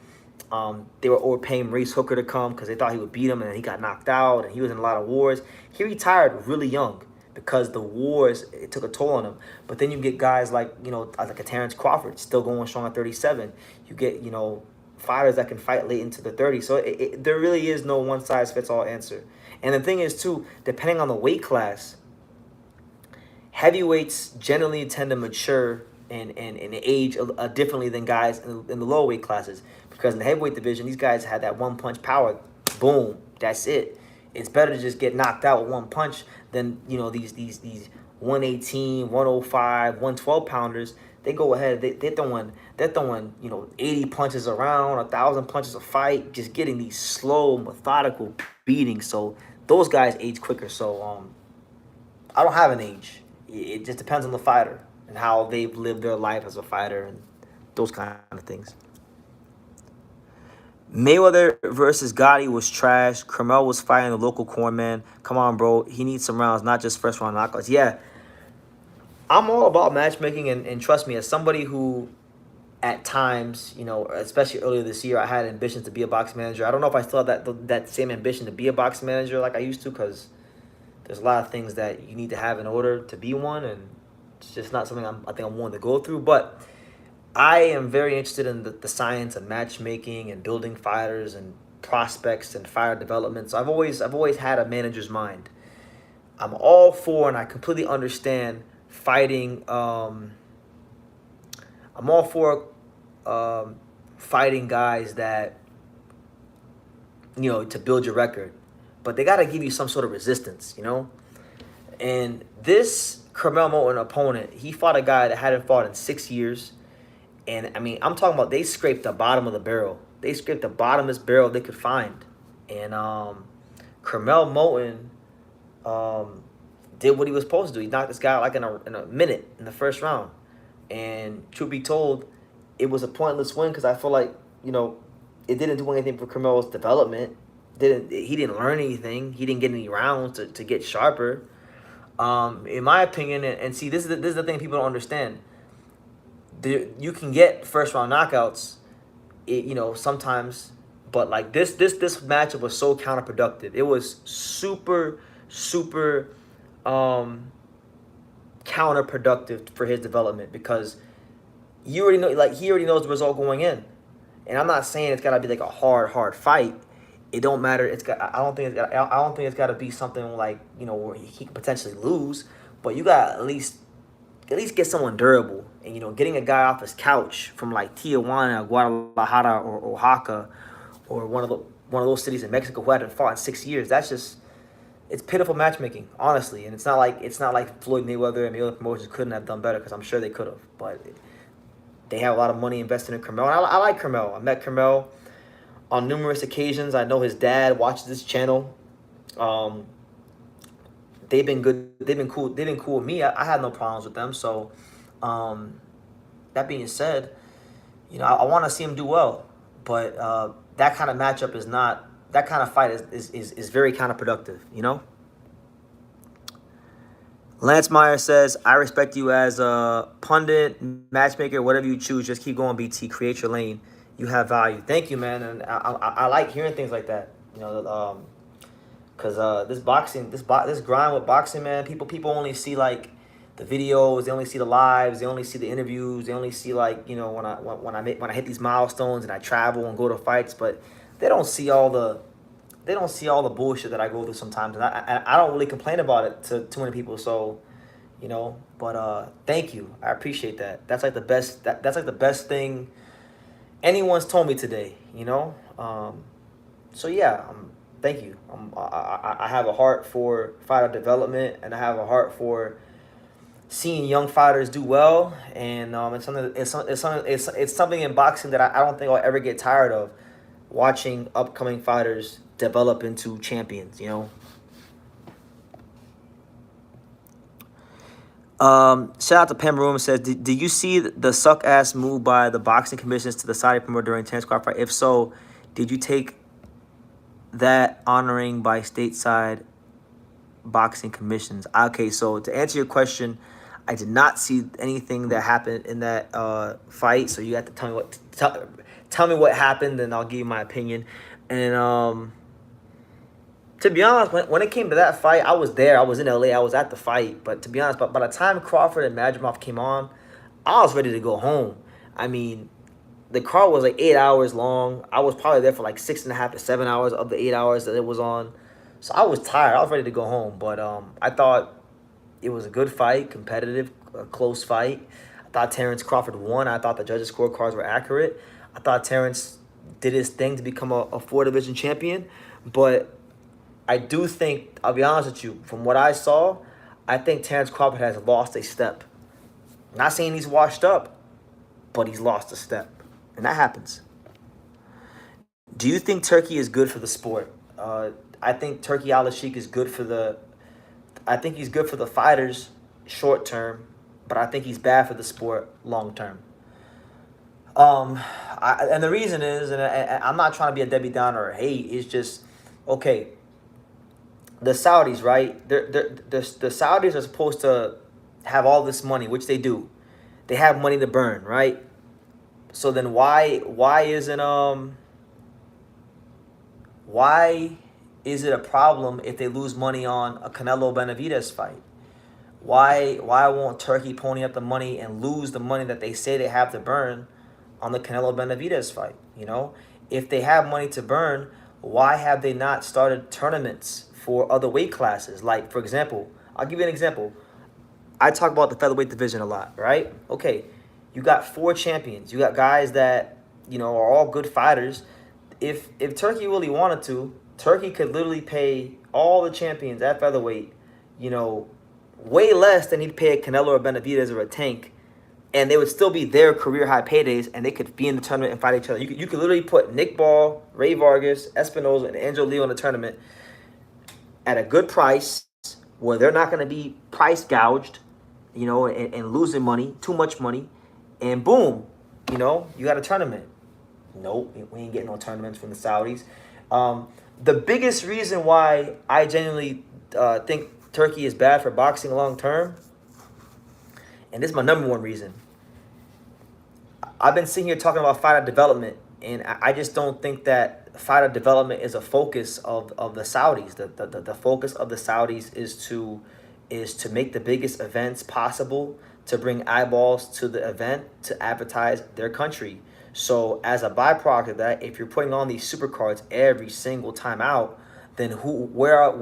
They were overpaying Maurice Hooker to come because they thought he would beat him, and then he got knocked out, and he was in a lot of wars. He retired really young because the wars, it took a toll on him. But then you get guys like a Terrence Crawford still going strong at 37. You get fighters that can fight late into the 30s. So there really is no one size fits all answer. And the thing is too, depending on the weight class, heavyweights generally tend to mature and age differently than guys in the lower weight classes, because in the heavyweight division, these guys had that one punch power. Boom, that's it. It's better to just get knocked out with one punch than these 118, 105, 112 pounders. They go ahead. They're throwing 80 punches around, 1,000 punches a fight, just getting these slow, methodical beatings. So those guys age quicker. So I don't have an age. It just depends on the fighter and how they've lived their life as a fighter and those kind of things. Mayweather versus Gotti was trash. Carmel was fighting the local cornman. Come on, bro. He needs some rounds, not just first round knockouts. Yeah, I'm all about matchmaking, and trust me, as somebody who at times, especially earlier this year, I had ambitions to be a boxing manager. I don't know if I still have that same ambition to be a boxing manager like I used to, because there's a lot of things that you need to have in order to be one, and it's just not something I think I'm willing to go through. But I am very interested in the science of matchmaking and building fighters and prospects and fighter development. So I've always had a manager's mind. I'm all for, and I completely understand fighting. I'm all for fighting guys that to build your record, but they got to give you some sort of resistance, And this Carmel Moulton opponent, he fought a guy that hadn't fought in 6 years. And, I mean, I'm talking about they scraped the bottom of the barrel. They scraped the bottomest barrel they could find. And Carmel Moulton did what he was supposed to do. He knocked this guy out like in a minute in the first round. And truth be told, it was a pointless win because I feel like, it didn't do anything for Carmel's development. He didn't learn anything. He didn't get any rounds to get sharper. In my opinion, and see, this is the thing people don't understand. You can get first round knockouts, sometimes, but like this matchup was so counterproductive. It was super counterproductive for his development, because he already knows the result going in. And I'm not saying it's gotta be like a hard fight. It don't matter. I don't think it's gotta be something like where he could potentially lose, but you gotta at least get someone durable. And getting a guy off his couch from like Tijuana, Guadalajara, or Oaxaca, or one of those cities in Mexico who hadn't fought in 6 years, it's pitiful matchmaking, honestly. And it's not like Floyd Mayweather and the other promotions couldn't have done better, because I'm sure they could have, but they have a lot of money invested in Carmel. And I like Carmel. I met Carmel on numerous occasions. I know his dad watches this channel. They've been good. They've been cool. They've been cool with me. I had no problems with them. So, that being said, I want to see him do well. But that kind of matchup is not. That kind of fight is very counterproductive. Lance Meyer says, "I respect you as a pundit, matchmaker, whatever you choose. Just keep going, BT. Create your lane. You have value." Thank you, man. And I like hearing things like that. Because this grind with boxing, man, people only see like the videos, they only see the lives, they only see the interviews, they only see like when I hit these milestones and I travel and go to fights, but they don't see all the bullshit that I go through sometimes, and I don't really complain about it to too many people. So, but thank you, I appreciate that. That's like the best. That's like the best thing anyone's told me today. So yeah. Thank you. I have a heart for fighter development, and I have a heart for seeing young fighters do well. And it's something in boxing that I don't think I'll ever get tired of, watching upcoming fighters develop into champions. Shout out to Pam Room. Says, did you see the suck ass move by the boxing commissions to the Saudi promoter during Terrence Crawford fight? If so, did you take that honoring by stateside boxing commissions. Okay, so to answer your question, I did not see anything that happened in that fight. So you have to tell me what happened, and I'll give you my opinion. And to be honest, when it came to that fight, I was there. I was in LA. I was at the fight. But to be honest, by the time Crawford and Madrimov came on, I was ready to go home. I mean, the card was like 8 hours long. I was probably there for like 6.5 to 7 hours of the 8 hours that it was on. So I was tired. I was ready to go home. But I thought it was a good fight, competitive, close fight. I thought Terrence Crawford won. I thought the judges' scorecards were accurate. I thought Terrence did his thing to become a four-division champion. But I do think, I'll be honest with you, from what I saw, I think Terrence Crawford has lost a step. Not saying he's washed up, but he's lost a step. And that happens. Do you think Turkey is good for the sport? I think Turkey Al-Sheikh is good for the. I think he's good for the fighters short term, but I think he's bad for the sport long term. And the reason is, and I'm not trying to be a Debbie Downer or hate. It's just, okay. The Saudis, right? The Saudis are supposed to have all this money, which they do. They have money to burn, right? So then why is it a problem if they lose money on a Canelo Benavidez fight? Why won't Turkey pony up the money and lose the money that they say they have to burn on the Canelo Benavidez fight? You know, if they have money to burn, why have they not started tournaments for other weight classes? Like, for example, I'll give you an example. I talk about the featherweight division a lot, right? Okay, you got 4 champions. You got guys that, are all good fighters. If Turkey really wanted to, Turkey could literally pay all the champions at featherweight, way less than he'd pay a Canelo or Benavidez or a Tank, and they would still be their career high paydays, and they could be in the tournament and fight each other. You could literally put Nick Ball, Ray Vargas, Espinoza, and Angel Leo in the tournament at a good price where they're not going to be price gouged, and losing money, too much money, and boom, you got a tournament. Nope, we ain't getting no tournaments from the Saudis. The biggest reason why I genuinely think Turkey is bad for boxing long term, and this is my number one reason. I've been sitting here talking about fighter development, and I just don't think that fighter development is a focus of the Saudis. The focus of the Saudis is to make the biggest events possible, to bring eyeballs to the event, to advertise their country. So as a byproduct of that, if you're putting on these supercards every single time out, then where are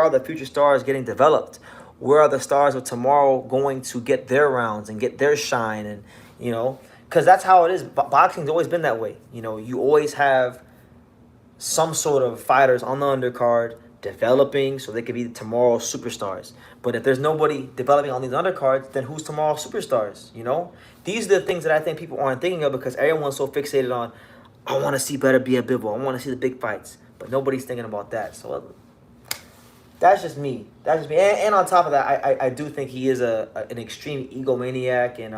the future stars getting developed? Where are the stars of tomorrow going to get their rounds and get their shine? And because that's how it is. Boxing's always been that way. You always have some sort of fighters on the undercard developing so they could be tomorrow's superstars. But if there's nobody developing on these undercards, then who's tomorrow's superstars? These are the things that I think people aren't thinking of because everyone's so fixated on, I want to see better Bia Bivol. I want to see the big fights. But nobody's thinking about that. So that's just me. And on top of that, I do think he is an extreme egomaniac, and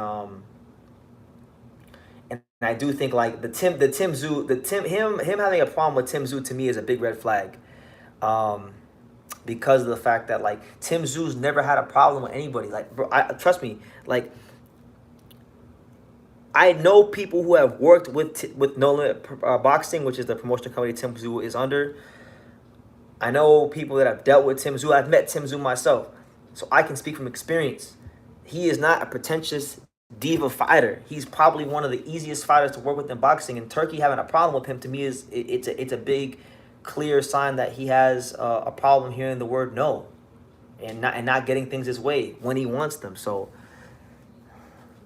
I do think like him having a problem with Tim Tszyu to me is a big red flag. Because of the fact that like Tim Tszyu's never had a problem with anybody. Like, bro, trust me, like I know people who have worked with No Limit Boxing, which is the promotion company Tim Tszyu is under. I know people that have dealt with Tim Tszyu. I've met Tim Tszyu myself, so I can speak from experience. He is not a pretentious diva fighter. He's probably one of the easiest fighters to work with in boxing. And Turkey having a problem with him to me it's a big, clear sign that he has a problem hearing the word no, and not getting things his way when he wants them. So.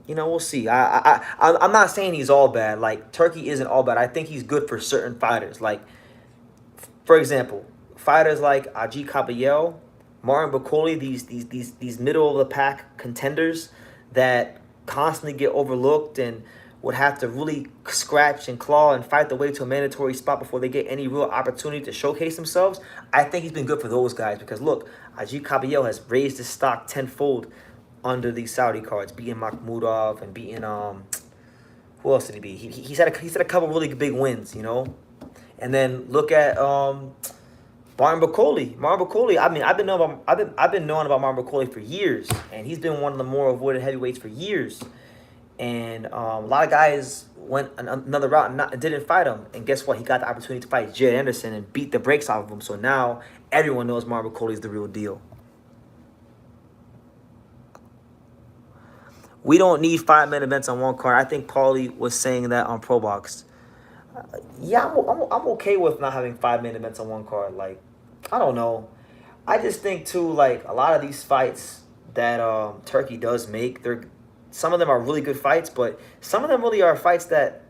We'll see. I'm not saying he's all bad. Like, Turkey isn't all bad. I think he's good for certain fighters. Like, for example, fighters like Aji Kabayel, Martin Bakoli, these middle of the pack contenders that constantly get overlooked and would have to really scratch and claw and fight their way to a mandatory spot before they get any real opportunity to showcase themselves. I think he's been good for those guys because look, Aji Kabayel has raised his stock tenfold under these Saudi cards, beating Makhmudov and beating who else did he beat? He's had a couple really big wins, And then look at the Martin Bakoli. Martin Bakoli. I mean, I've been knowing about Martin Bakoli for years, and he's been one of the more avoided heavyweights for years. And a lot of guys went another route and didn't fight him. And guess what? He got the opportunity to fight Jared Anderson and beat the brakes off of him. So now everyone knows Martin Bakoli is the real deal. We don't need 5-minute events on one card. I think Paulie was saying that on ProBox. Yeah, I'm okay with not having 5-minute events on one card. Like, I don't know. I just think too, like, a lot of these fights that Turki does make, some of them are really good fights, but some of them really are fights that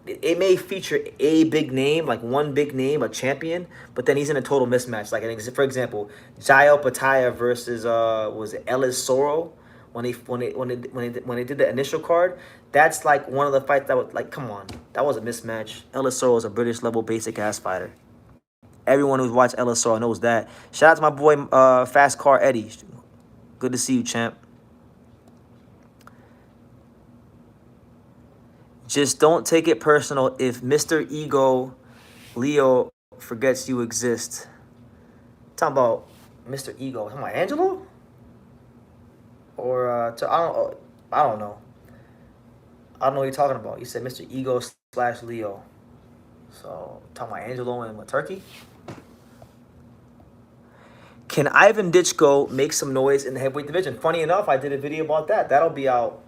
it may feature a big name, like one big name, a champion, but then he's in a total mismatch. Like, for example, Jael Pataya versus was it Ellis Soro when they did the initial card. That's like one of the fights that was like, come on, that was a mismatch. Ellis Soro is a British level basic ass fighter. Everyone who's watched Ellis Soro knows that. Shout out to my boy Fast Car Eddie. Good to see you, champ. Just don't take it personal if Mr. Ego Leo forgets you exist. Talking about Mr. Ego. Talking about Angelo? Or I don't know. I don't know what you're talking about. You said Mr. Ego / Leo. So talking about Angelo and Turki. Can Ivan Ditchko make some noise in the heavyweight division? Funny enough, I did a video about that. That'll be out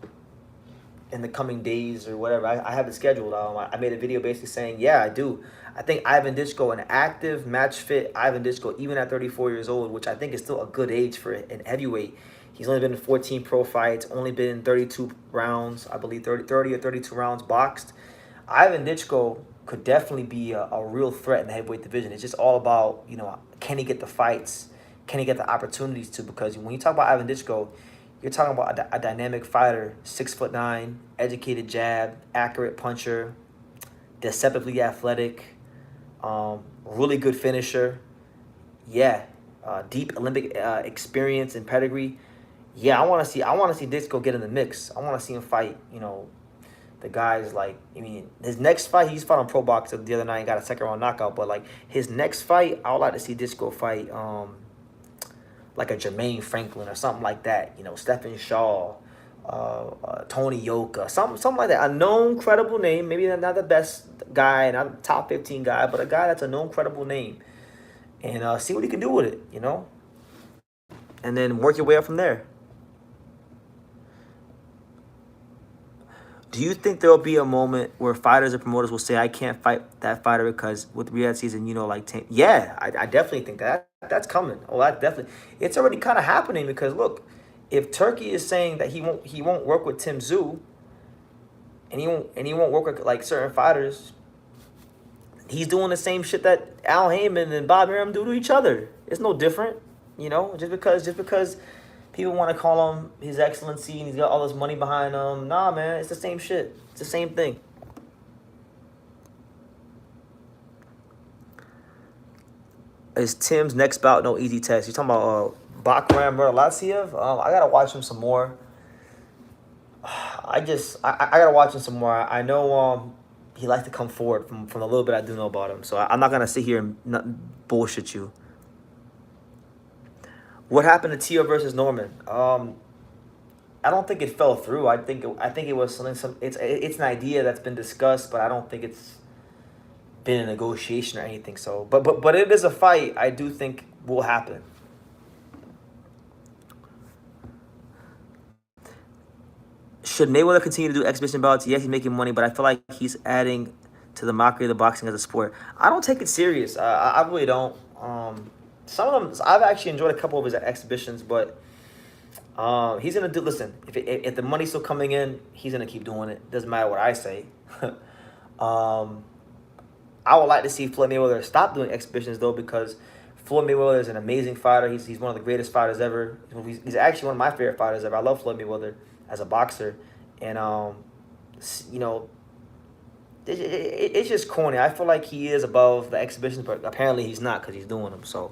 in the coming days or whatever. I have it scheduled. I made a video basically saying, yeah, I do. I think Ivan Ditchko, an active, match-fit Ivan Ditchko, even at 34 years old, which I think is still a good age for an heavyweight. He's only been in 14 pro fights, only been in 32 rounds, I believe 30 or 32 rounds boxed. Ivan Ditchko could definitely be a real threat in the heavyweight division. It's just all about, you know, can he get the fights? Can he get the opportunities to? Because when you talk about Ivan Ditchko, you're talking about a dynamic fighter, 6'9", educated jab, accurate puncher, deceptively athletic, really good finisher. Yeah, deep Olympic experience and pedigree. Yeah, I want to see Ditchko get in the mix. I want to see him fight, you know, the guys like, I mean, his next fight, he's fought on Pro Box the other night and got a second round knockout. But like his next fight, I would like to see Ditchko fight like a Jermaine Franklin or something like that. You know, Stephen Shaw, Tony Yoka, something like that. A known, credible name. Maybe not the best guy, not the top 15 guy, but a guy that's a known, credible name. And see what he can do with it, you know? And then work your way up from there. Do you think there'll be a moment where fighters or promoters will say, I can't fight that fighter because with Riyadh season, you know, like, yeah, I definitely think that's coming. Oh, that definitely, it's already kind of happening because look, if Turki is saying that he won't work with Tim Tszyu and he won't work with like certain fighters, he's doing the same shit that Al Heyman and Bob Arum do to each other. It's no different, you know, just because people want to call him His Excellency and he's got all this money behind him. Nah, man, it's the same shit. It's the same thing. Is Tim's next bout no easy test? You're talking about Bakram Murtalasiev? I got to watch him some more. I got to watch him some more. I know he likes to come forward from the little bit I do know about him. So I'm not going to sit here and not bullshit you. What happened to Tio versus Norman? I don't think it fell through. I think it was something. It's an idea that's been discussed, but I don't think it's been a negotiation or anything. So, but it is a fight. I do think will happen. Should Mayweather continue to do exhibition bouts? Yes, he's making money, but I feel like he's adding to the mockery of the boxing as a sport. I don't take it serious. I really don't. Some of them, I've actually enjoyed a couple of his exhibitions, but he's gonna do. Listen, if the money's still coming in, he's gonna keep doing it. Doesn't matter what I say. I would like to see Floyd Mayweather stop doing exhibitions though, because Floyd Mayweather is an amazing fighter. He's one of the greatest fighters ever. He's actually one of my favorite fighters ever. I love Floyd Mayweather as a boxer, and you know, it's just corny. I feel like he is above the exhibitions, but apparently he's not because he's doing them. So.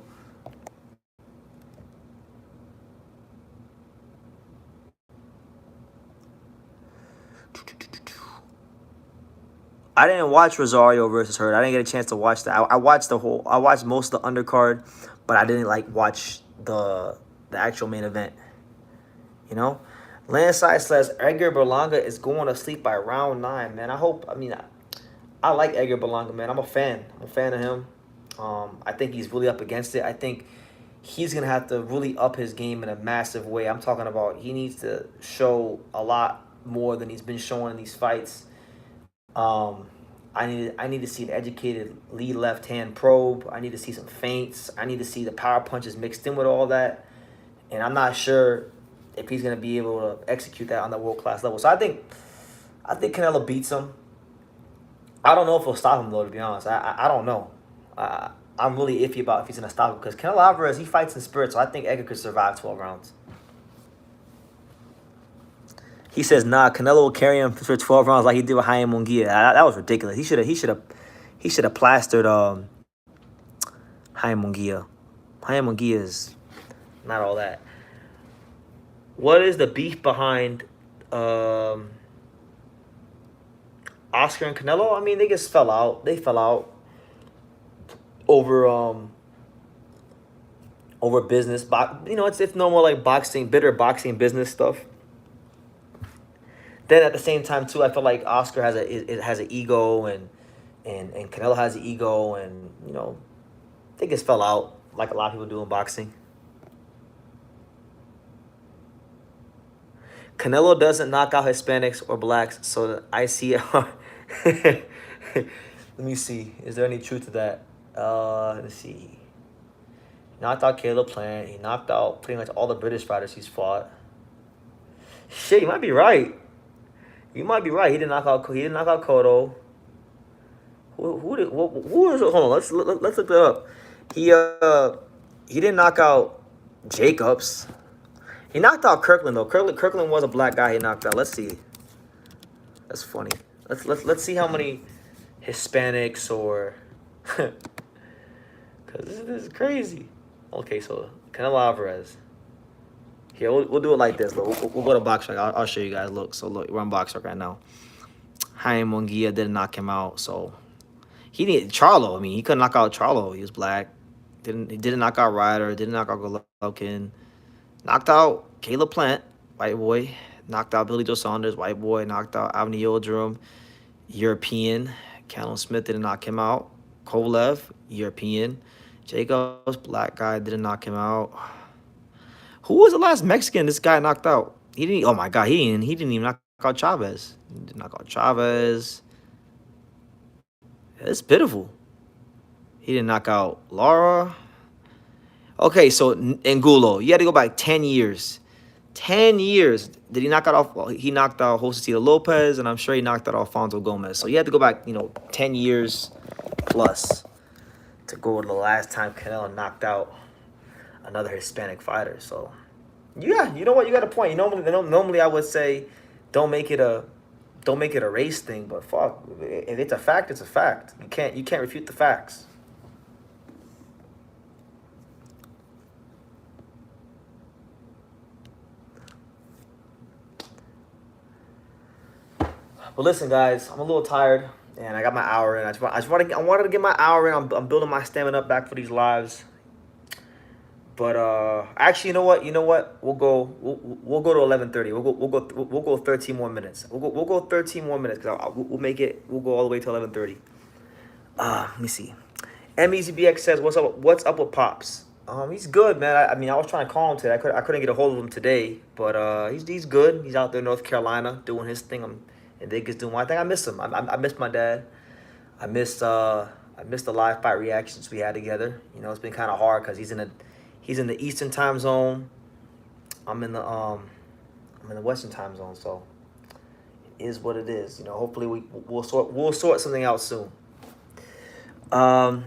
I didn't watch Rosario versus Hurd. I didn't get a chance to watch that. I watched I watched most of the undercard, but I didn't like watch the actual main event. You know, Landslide says Edgar Berlanga is going to sleep by round 9. Man, I hope. I mean, I like Edgar Berlanga, man. I'm a fan. I'm a fan of him. I think he's really up against it. I think he's gonna have to really up his game in a massive way. I'm talking about he needs to show a lot more than he's been showing in these fights. I need to see an educated lead left hand probe. I need to see some feints. I need to see the power punches mixed in with all that. And I'm not sure if he's gonna be able to execute that on the world class level. So I think Canelo beats him. I don't know if he'll stop him though. To be honest, I don't know. I'm really iffy about if he's gonna stop him because Canelo Alvarez, he fights in spirit. So I think Edgar could survive 12 rounds. He says, "Nah, Canelo will carry him for 12 rounds like he did with Jaime Munguia." That was ridiculous. He should have plastered Jaime Munguia. Jaime Munguia is not all that. What is the beef behind Oscar and Canelo? I mean, they just fell out. They fell out over business. You know, it's normal like bitter boxing business stuff. Then at the same time too, I feel like Oscar has an ego and Canelo has an ego, and you know, they just fell out like a lot of people do in boxing. Canelo doesn't knock out Hispanics or blacks, so the ICR. Let me see. Is there any truth to that? Let's see. He knocked out Caleb Plant. He knocked out pretty much all the British fighters he's fought. Shit, you might be right. You might be right. He didn't knock out Cotto. Who is it? Hold on. Let's look that up. He didn't knock out Jacobs. He knocked out Kirkland though. Kirkland was a black guy he knocked out. Let's see. That's funny. Let's see how many Hispanics or because this is crazy. Okay, so Canelo Alvarez. Here, we'll do it like this. Look, we'll go to BoxRec. I'll show you guys. Look, so look, we're on BoxRec right now. Jaime Munguia didn't knock him out, so he didn't. Charlo, I mean, he couldn't knock out Charlo. He was black. He didn't knock out Ryder. Didn't knock out Golovkin. Knocked out Caleb Plant, white boy. Knocked out Billy Joe Saunders, white boy. Knocked out Avni Yildirim, European. Callum Smith didn't knock him out. Kovalev, European. Jacobs, black guy, didn't knock him out. Who was the last Mexican this guy knocked out? He didn't. Oh my God, he didn't even knock out Chavez. He didn't knock out Chavez. It's pitiful. He didn't knock out Lara. Okay, so Angulo, you had to go back 10 years. 10 years. Did he knock out? Well, he knocked out Josecito Lopez, and I'm sure he knocked out Alfonso Gomez. So you had to go back, 10 years plus to go to the last time Canelo knocked out another Hispanic fighter. So yeah, you know what? You got a point. Normally I would say don't make it a race thing, but fuck, if it's a fact, it's a fact. You can't refute the facts. But listen, guys, I'm a little tired, and I got my hour in. I wanted to get my hour in. I'm building my stamina back for these lives. But actually, you know what? We'll go to 11:30. We'll go 13 more minutes. We'll go 13 more minutes because we'll make it. We'll go all the way to 11:30. Let me see. MEZBX says, What's up with Pops? He's good, man. I mean, I was trying to call him today. I couldn't get a hold of him today, but he's good. He's out there in North Carolina doing his thing. And Vegas doing one thing. I miss him. I miss my dad. I missed the live fight reactions we had together. It's been kind of hard because he's in the Eastern time zone. I'm in the Western time zone, so it is what it is. Hopefully we'll sort something out soon. Pam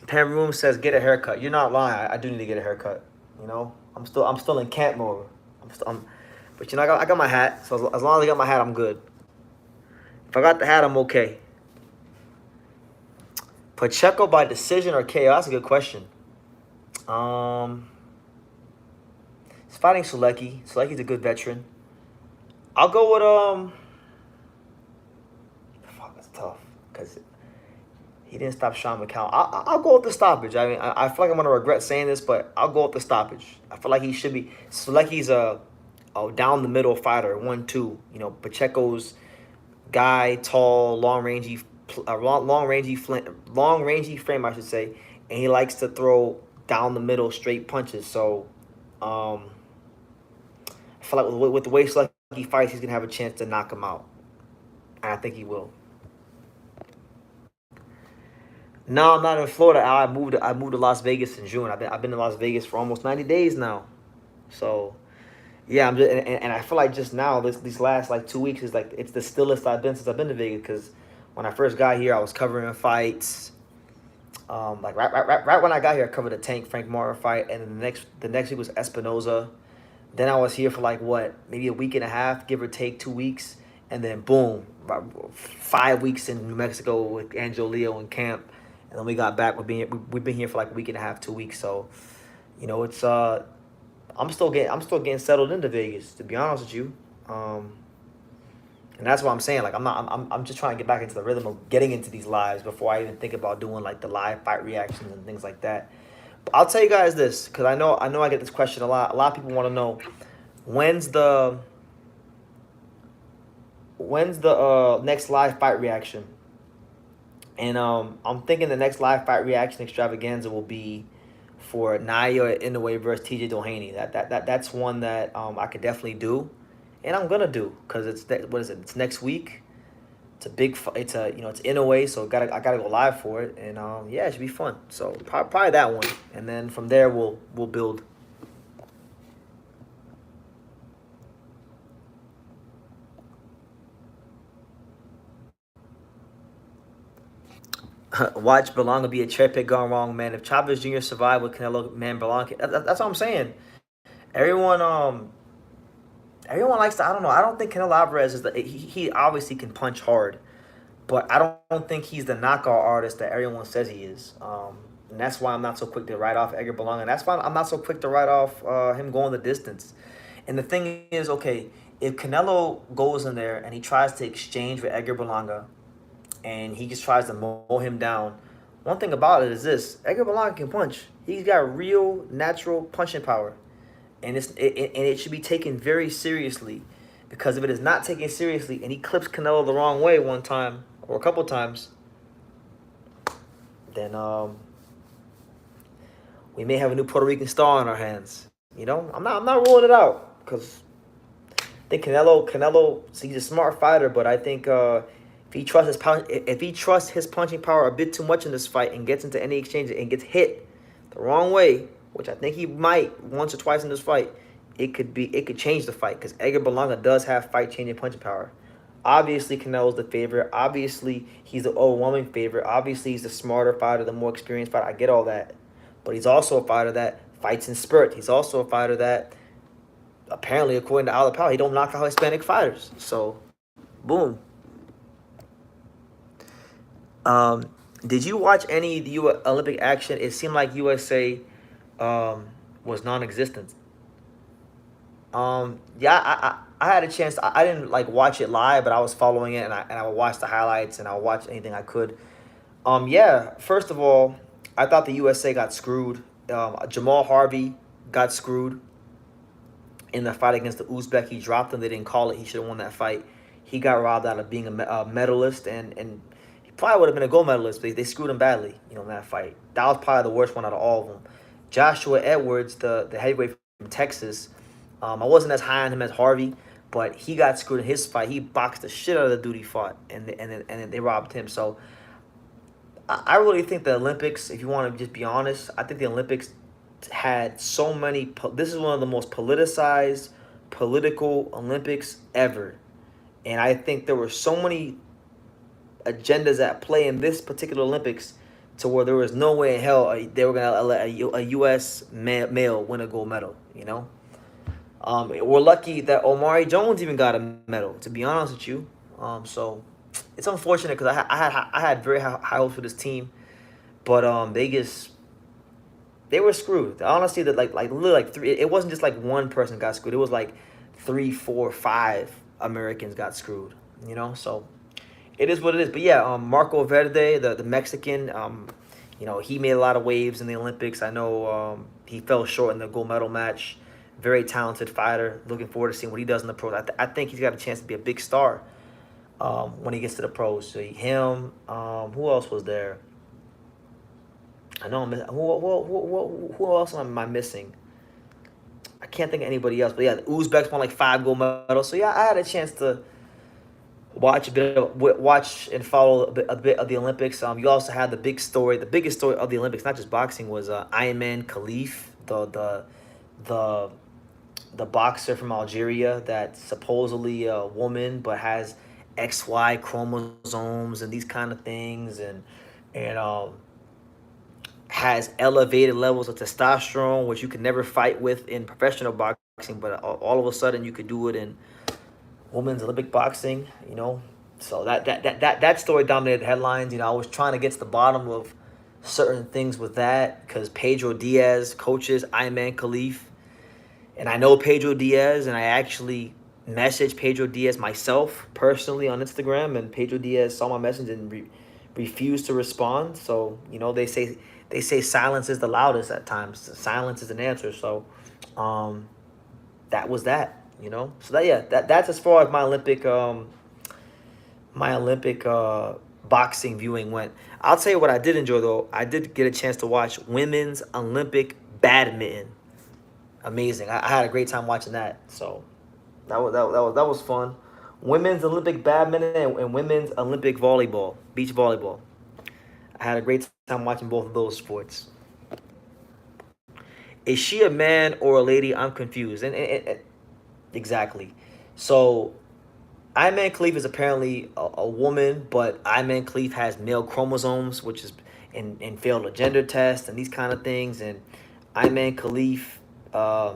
Room says get a haircut. You're not lying. I do need to get a haircut. I'm still in camp mode. But I got my hat. So as long as I got my hat, I'm good. If I got the hat, I'm okay. Pacheco by decision or KO? That's a good question. He's fighting Sulecki. Sulecki's a good veteran. I'll go with fuck, that's tough. because he didn't stop Sean McCown. I'll go with the stoppage. I mean, I feel like I'm gonna regret saying this, but I'll go with the stoppage. I feel like he should be. So like he's a down the middle fighter, 1-2. You know, Pacheco's guy, tall, long rangey frame, I should say, and he likes to throw down the middle straight punches. So, I feel like with the way Select he fights, he's gonna have a chance to knock him out, and I think he will. No, I'm not in Florida. I moved to Las Vegas in June. I've been in Las Vegas for almost 90 days now. So yeah, I'm just and I feel like just now these last like 2 weeks is like it's the stillest I've been since I've been to Vegas because when I first got here I was covering fights. Like right when I got here I covered the Tank Frank Martin fight and then the next week was Espinoza. Then I was here for like what maybe a week and a half, give or take 2 weeks, and then boom, 5 weeks in New Mexico with Angelo Leo and camp, and then we got back. We've been here for like a week and a half, 2 weeks. So, you know, it's I'm still getting settled into Vegas, to be honest with you. And that's what I'm saying. Like I'm just trying to get back into the rhythm of getting into these lives before I even think about doing like the live fight reactions and things like that. But I'll tell you guys this because I know I get this question a lot. A lot of people want to know when's the next live fight reaction. And I'm thinking the next live fight reaction extravaganza will be for Naoya Inoue versus TJ Doheny. That's one that I could definitely do, and I'm gonna do because what is it? It's next week. It's a big. It's it's Inoue, so I gotta go live for it, and yeah, it should be fun. So probably that one, and then from there we'll build. Watch Berlanga be a cherry pick gone wrong, man. If Chavez Jr. survived with Canelo, man, Berlanga. That's what I'm saying. Everyone, everyone likes to. I don't know. I don't think Canelo Alvarez is the. He obviously can punch hard, but I don't think he's the knockout artist that everyone says he is. And that's why I'm not so quick to write off Edgar Berlanga. And that's why I'm not so quick to write off him going the distance. And the thing is, okay, if Canelo goes in there and he tries to exchange with Edgar Berlanga, and he just tries to mow him down. One thing about it is this: Edgar Berlanga can punch. He's got real, natural punching power, and it should be taken very seriously, because if it is not taken seriously, and he clips Canelo the wrong way one time or a couple times, then we may have a new Puerto Rican star on our hands. You know, I'm not ruling it out because I think Canelo, he's a smart fighter, but I think. If he trusts his punching power a bit too much in this fight and gets into any exchange and gets hit the wrong way, which I think he might once or twice in this fight, it could change the fight because Edgar Berlanga does have fight-changing punching power. Obviously, Canelo's the favorite. Obviously, he's the overwhelming favorite. Obviously, he's the smarter fighter, the more experienced fighter. I get all that, but he's also a fighter that fights in spirit. He's also a fighter that, apparently, according to Ala Powell, he don't knock out Hispanic fighters. So, boom. Did you watch any of the Olympic action? It seemed like USA was non-existent. Yeah, I had a chance. I didn't like watch it live, but I was following it, and I would watch the highlights, and I would watch anything I could. Yeah. First of all, I thought the USA got screwed. Jamal Harvey got screwed in the fight against the Uzbek. He dropped him. They didn't call it. He should have won that fight. He got robbed out of being a medalist, and probably would have been a gold medalist, but they screwed him badly, in that fight. That was probably the worst one out of all of them. Joshua Edwards, the heavyweight from Texas, I wasn't as high on him as Harvey, but he got screwed in his fight. He boxed the shit out of the dude he fought, and then they robbed him. So I really think the Olympics, if you want to just be honest, I think the Olympics had so many. This is one of the most politicized, political Olympics ever, and I think there were so many agendas at play in this particular Olympics to where there was no way in hell they were going to let a U.S. male win a gold medal, We're lucky that Omari Jones even got a medal, to be honest with you. So it's unfortunate because I had very high hopes for this team, but they were screwed. Honestly, that like literally like three. It wasn't just like one person got screwed. It was like 3, 4, 5 Americans got screwed. So It is what it is. But yeah, Marco Verde, the Mexican, he made a lot of waves in the Olympics. I know he fell short in the gold medal match. Very talented fighter. Looking forward to seeing what he does in the pros. I think he's got a chance to be a big star when he gets to the pros. So him, who else was there? I know who else am I missing? I can't think of anybody else. But yeah, the Uzbeks won like 5 gold medals. So yeah, I had a chance to watch and follow a bit of the Olympics. You also had the biggest story of the Olympics, not just boxing, was Ayman Khalif, the the boxer from Algeria that supposedly a woman but has XY chromosomes and these kind of things, and has elevated levels of testosterone, which you can never fight with in professional boxing, but all of a sudden you could do it in women's Olympic boxing. So that story dominated the headlines. I was trying to get to the bottom of certain things with that because Pedro Diaz coaches Ayman Khalif, and I know Pedro Diaz, and I actually messaged Pedro Diaz myself personally on Instagram, and Pedro Diaz saw my message and refused to respond. So they say silence is the loudest at times. Silence is an answer. So that was that. So that's as far as my Olympic boxing viewing went. I'll tell you what I did enjoy though. I did get a chance to watch women's Olympic badminton. Amazing. I had a great time watching that. So that was fun. Women's Olympic badminton and women's Olympic volleyball, beach volleyball. I had a great time watching both of those sports. Is she a man or a lady? I'm confused. And exactly. So Iman Khalif is apparently a woman, but Iman Khalif has male chromosomes, which is and failed a gender test and these kind of things. And Iman Khalif, I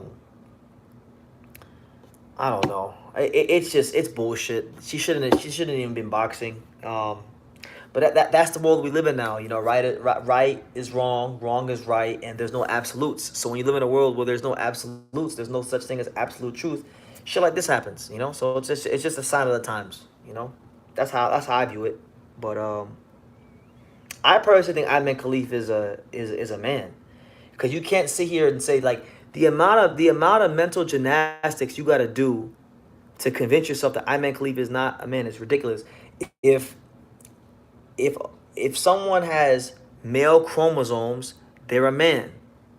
don't know. It's bullshit. She shouldn't even been boxing. But that's the world we live in now. Right is wrong, wrong is right, and there's no absolutes. So when you live in a world where there's no absolutes, there's no such thing as absolute truth. Shit like this happens. So it's just a sign of the times. That's how I view it. But I personally think Ayman Khalif is a man, because you can't sit here and say like the amount of mental gymnastics you got to do to convince yourself that Ayman Khalif is not a man is ridiculous. If if if someone has male chromosomes, they're a man.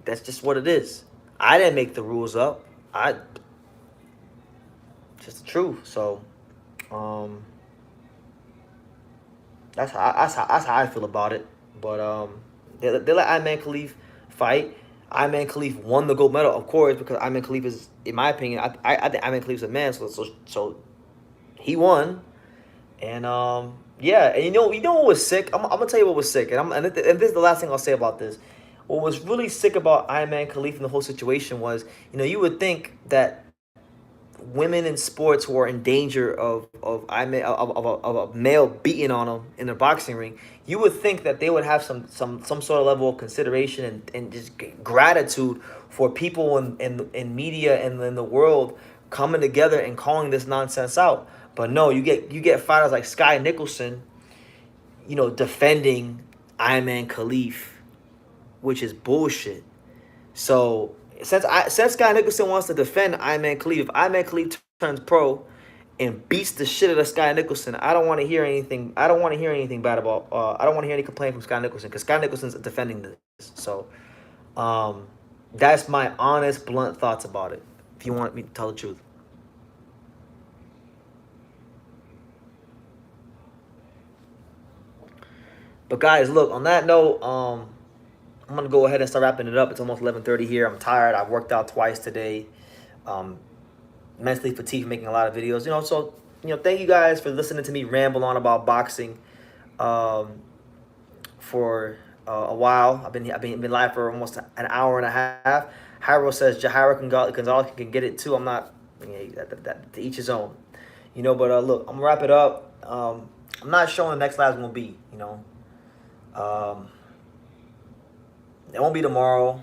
That's just what it is. I didn't make the rules up. I just the truth. So, um, that's how I feel about it. But they let Ayman Khalif fight. Ayman Khalif won the gold medal, of course, because Ayman Khalif is, in my opinion, I think Ayman Khalif's a man. So he won. And yeah, and you know what was sick? I'm gonna tell you what was sick, and this is the last thing I'll say about this. What was really sick about Ayman Khalif and the whole situation was, you would think that women in sports who are in danger of a male beating on them in the boxing ring, you would think that they would have some sort of level of consideration and just gratitude for people in media and in the world coming together and calling this nonsense out. But no, you get fighters like Sky Nicholson, defending Ayman Khalif, which is bullshit. So since Scott Nicholson wants to defend Ayman Khalif, if Ayman Khalif turns pro and beats the shit out of Scott Nicholson, I don't want to hear anything. I don't want to hear anything bad about. I don't want to hear any complaint from Scott Nicholson, because Scott Nicholson's defending this. So, um, that's my honest, blunt thoughts about it. If you want me to tell the truth. But guys, look. On that note, I'm gonna go ahead and start wrapping it up. It's almost 11:30 here. I'm tired. I've worked out twice today. Um, Mentally fatigued from making a lot of videos. So thank you guys for listening to me ramble on about boxing um, for a while. I've been live for almost an hour and a half. Jairo says Jairo Gonzalez can get it too. I'm not. To each his own. But look, I'm gonna wrap it up. I'm not sure when the next live's gonna be. Um, it won't be tomorrow.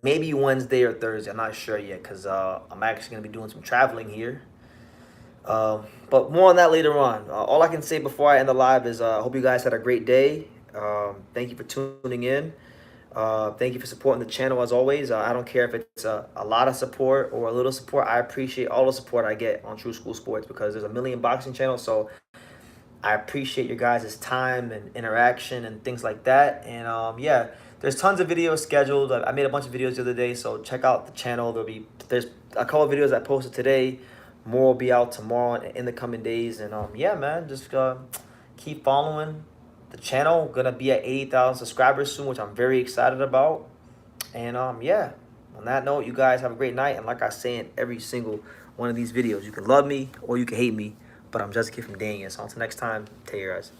Maybe Wednesday or Thursday. I'm not sure yet, because I'm actually going to be doing some traveling here. But more on that later on. All I can say before I end the live is I hope you guys had a great day. Thank you for tuning in. Thank you for supporting the channel as always. I don't care if it's a lot of support or a little support. I appreciate all the support I get on True School Sports because there's a million boxing channels. So I appreciate your guys' time and interaction and things like that. And yeah, there's tons of videos scheduled. I made a bunch of videos the other day, so check out the channel. There's a couple of videos I posted today. More will be out tomorrow in the coming days. And yeah, man, just keep following the channel. Gonna be at 80,000 subscribers soon, which I'm very excited about. And yeah, on that note, you guys have a great night. And like I say in every single one of these videos, you can love me or you can hate me, but I'm just a kid from Daniel. So until next time, take care, guys.